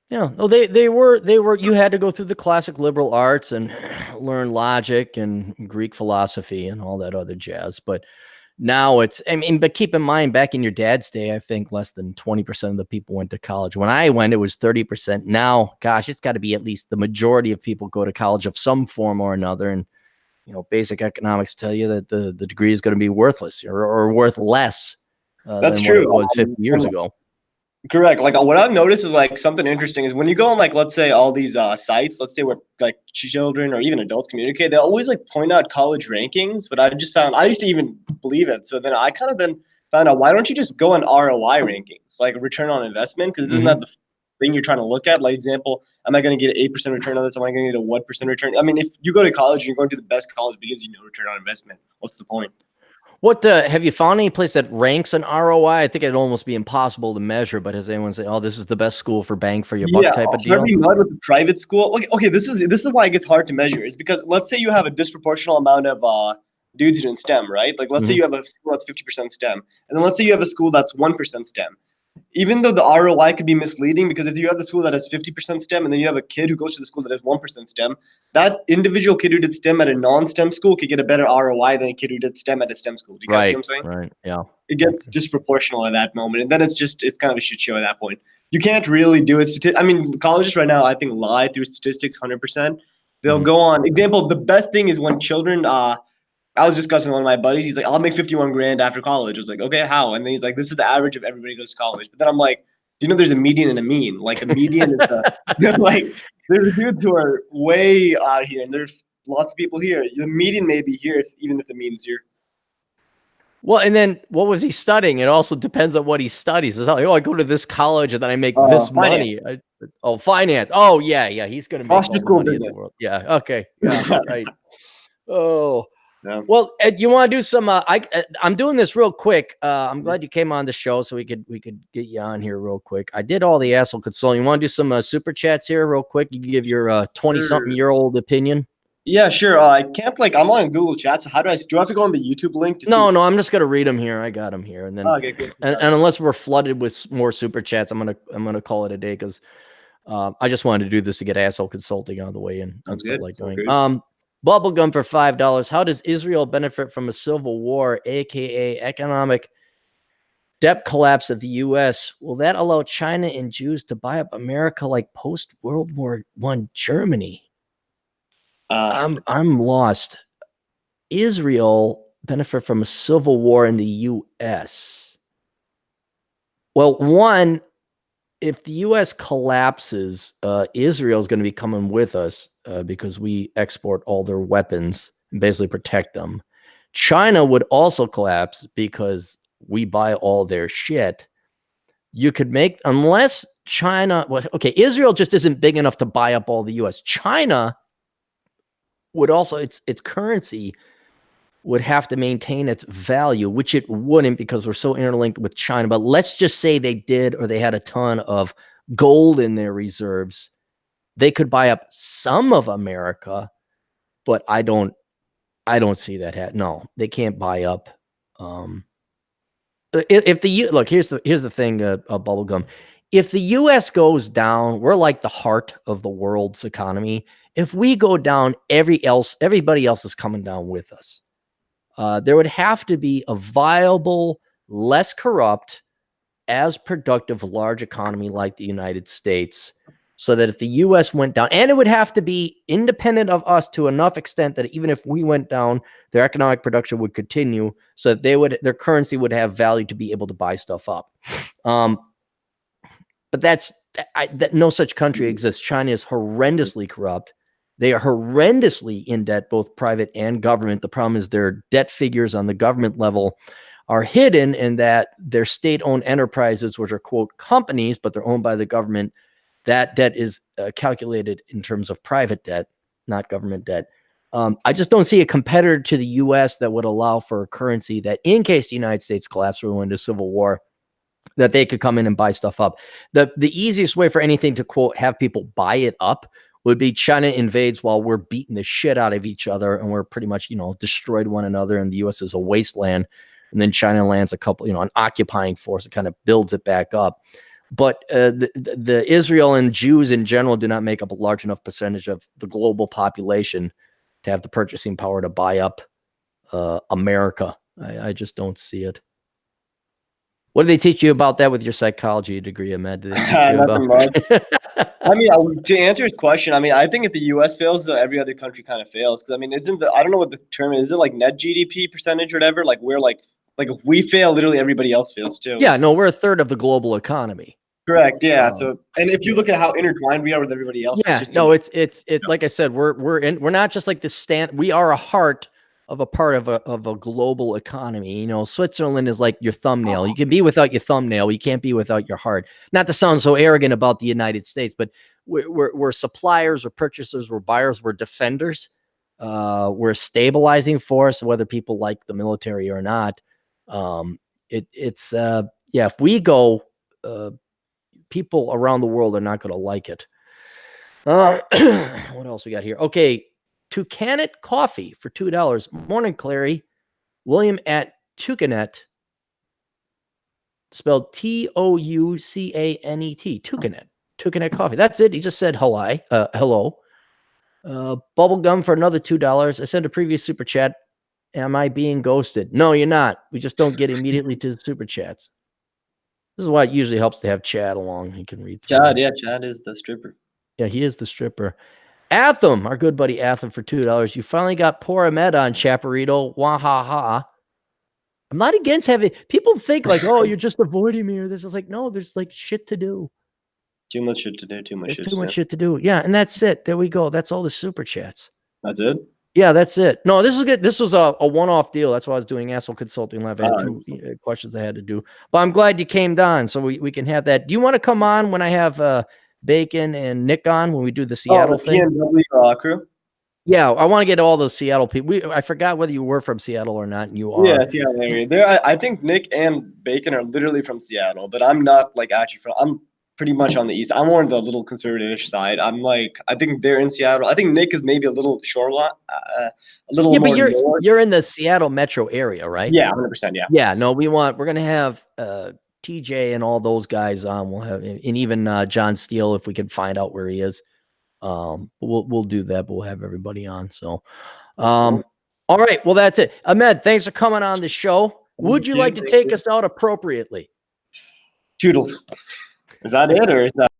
Yeah. Oh, they were. You had to go through the classic liberal arts and learn logic and Greek philosophy and all that other jazz. But now but keep in mind, back in your dad's day, I think less than 20% of the people went to college. When I went, it was 30%. Now, gosh, it's got to be at least the majority of people go to college of some form or another. And basic economics tell you that the degree is going to be worthless or worth less that's than true. what it was 50 years ago. Correct. Like what I've noticed is like something interesting is when you go on like let's say all these sites, let's say where like children or even adults communicate, they always like point out college rankings. But I just found I used to even believe it. So then I kind of then found out why don't you just go on ROI rankings, like return on investment, because isn't that the thing you're trying to look at? Like example, am I going to get an 8% return on this? Am I going to get a 1% return? I mean, if you go to college, you're going to the best college because you know return on investment. What's the point? What have you found any place that ranks an ROI? I think it'd almost be impossible to measure, but has anyone say, "Oh, this is the best school for bang for your buck" type of deal? Harvey Mudd with the private school. Okay, this is why it gets hard to measure. Is because let's say you have a disproportional amount of dudes in STEM, right? Like let's say you have a school that's 50% STEM, and then let's say you have a school that's 1% STEM. Even though the ROI could be misleading, because if you have the school that has 50% STEM and then you have a kid who goes to the school that has 1% STEM, that individual kid who did STEM at a non-STEM school could get a better ROI than a kid who did STEM at a STEM school. Do you guys see what I'm saying? Right. Yeah. It gets disproportional at that moment, and then it's kind of a shit show at that point. You can't really do it. I mean, colleges right now, I think, lie through statistics 100%. They'll go on. Example, the best thing is when children. I was discussing with one of my buddies. He's like, "I'll make 51 grand after college." I was like, "Okay, how?" And then he's like, "This is the average of everybody who goes to college." But then I'm like, "Do you know there's a median and a mean? Like a median is like there's dudes who are way out here, and there's lots of people here. The median may be here, even if the mean's here." Well, and then what was he studying? It also depends on what he studies. It's not like, I go to this college and then I make this Finance. money. Finance. Oh, yeah. He's going to make all the School money in business. the world. Yeah. Okay. Yeah. Right. Oh. Yeah. Well, Ed, you want to do some? I'm doing this real quick. I'm glad you came on the show so we could get you on here real quick. I did all the asshole consulting. You want to do some super chats here real quick? You can give your 20-something-year-old opinion. Yeah, sure. I can't I'm on Google Chat. So how do I have to go on the YouTube link to see? No, I'm just gonna read them here. I got them here, and then okay, cool. and unless we're flooded with more super chats, I'm gonna call it a day because I just wanted to do this to get asshole consulting out of the way and Sounds felt good. like doing. Bubblegum for $5. How does Israel benefit from a civil war, aka economic debt collapse of the U.S.? Will that allow China and Jews to buy up America like post World War I Germany? I'm lost. Israel benefit from a civil war in the U.S. Well, one, if the U.S. collapses, Israel is going to be coming with us because we export all their weapons and basically protect them. China would also collapse because we buy all their shit. You could make, unless China, Israel just isn't big enough to buy up all the U.S. China would also, its currency would have to maintain its value, which it wouldn't because we're so interlinked with China. But let's just say they did, or they had a ton of gold in their reserves. They could buy up some of America, but I don't see that. No, they can't buy up. If here's the thing, Bubblegum. If the U.S. goes down, we're like the heart of the world's economy. If we go down, everybody else is coming down with us. There would have to be a viable, less corrupt, as productive large economy like the United States. so that if the U.S. went down, and it would have to be independent of us to enough extent that even if we went down, their economic production would continue, so that their currency would have value to be able to buy stuff up. But no such country exists. China is horrendously corrupt. They are horrendously in debt, both private and government. The problem is their debt figures on the government level are hidden in that they're state-owned enterprises, which are, quote, companies, but they're owned by the government. That debt is calculated in terms of private debt, not government debt. I just don't see a competitor to the U.S. that would allow for a currency that, in case the United States collapsed or we went into civil war, that they could come in and buy stuff up. The easiest way for anything to, quote, have people buy it up would be China invades while we're beating the shit out of each other and we're pretty much, destroyed one another, and the U.S. is a wasteland. And then China lands a couple, an occupying force that kind of builds it back up. But the Israel and Jews in general do not make up a large enough percentage of the global population to have the purchasing power to buy up America. I just don't see it. What did they teach you about that with your psychology degree, Ahmed? Did they teach you Nothing much. I mean, to answer his question, I mean, I think if the U.S. fails, though, every other country kind of fails. Because I mean, I don't know what the term is. Is it like net GDP percentage or whatever? Like we're like if we fail, literally everybody else fails too. Yeah, no, we're a third of the global economy. Correct. Yeah. And if you look at how intertwined we are with everybody else, yeah, it's like I said, we're not just like the we are a part of a global economy. Switzerland is like your thumbnail. You can be without your thumbnail. You can't be without your heart. Not to sound so arrogant about the United States, but we're suppliers, we're purchasers, we're buyers, we're defenders. We're a stabilizing force, whether people like the military or not. If we go, people around the world are not going to like it. What else we got here? Okay. Toucanet Coffee for $2. Morning, Clary. William at Toucanet, spelled Toucanet. Toucanet Coffee. That's it. He just said hello. Bubblegum for another $2. I sent a previous super chat. Am I being ghosted? No, you're not. We just don't get immediately to the super chats. This is why it usually helps to have Chad along. He can read through. Chad, yeah, Chad is the stripper. Yeah, he is the stripper. Atham, our good buddy Atham for $2. You finally got poor Ahmed on, Chaparrito. Wahaha. I'm not against having people think like, oh, you're just avoiding me or this. Is like, no, there's like shit to do. Too much shit to do. Too much shit to do. Yeah, and that's it. There we go. That's all the super chats. That's it? Yeah, that's it. No, this is good. This was a one-off deal. That's why I was doing Asshole Consulting Live. I had two questions I had to do. But I'm glad you came down so we can have that. Do you want to come on when I have Bacon and Nick on when we do the Seattle thing? PNW crew? Yeah, I want to get all those Seattle people. I forgot whether you were from Seattle or not, and you are. Yeah, Seattle area. I think Nick and Bacon are literally from Seattle, but I'm not like actually from. I'm pretty much on the east. I'm more on the little conservative side. I think they're in Seattle. I think Nick is maybe a little shoreline, a little more. Yeah, but you're in the Seattle metro area, right? Yeah, 100%. Yeah. Yeah. No, we're gonna have TJ and all those guys on. We'll have, and even John Steele if we can find out where he is. We'll do that, but we'll have everybody on. So, all right. Well, that's it. Ahmed, thanks for coming on the show. Would you like to take us out appropriately? Toodles. Is that it, or is that?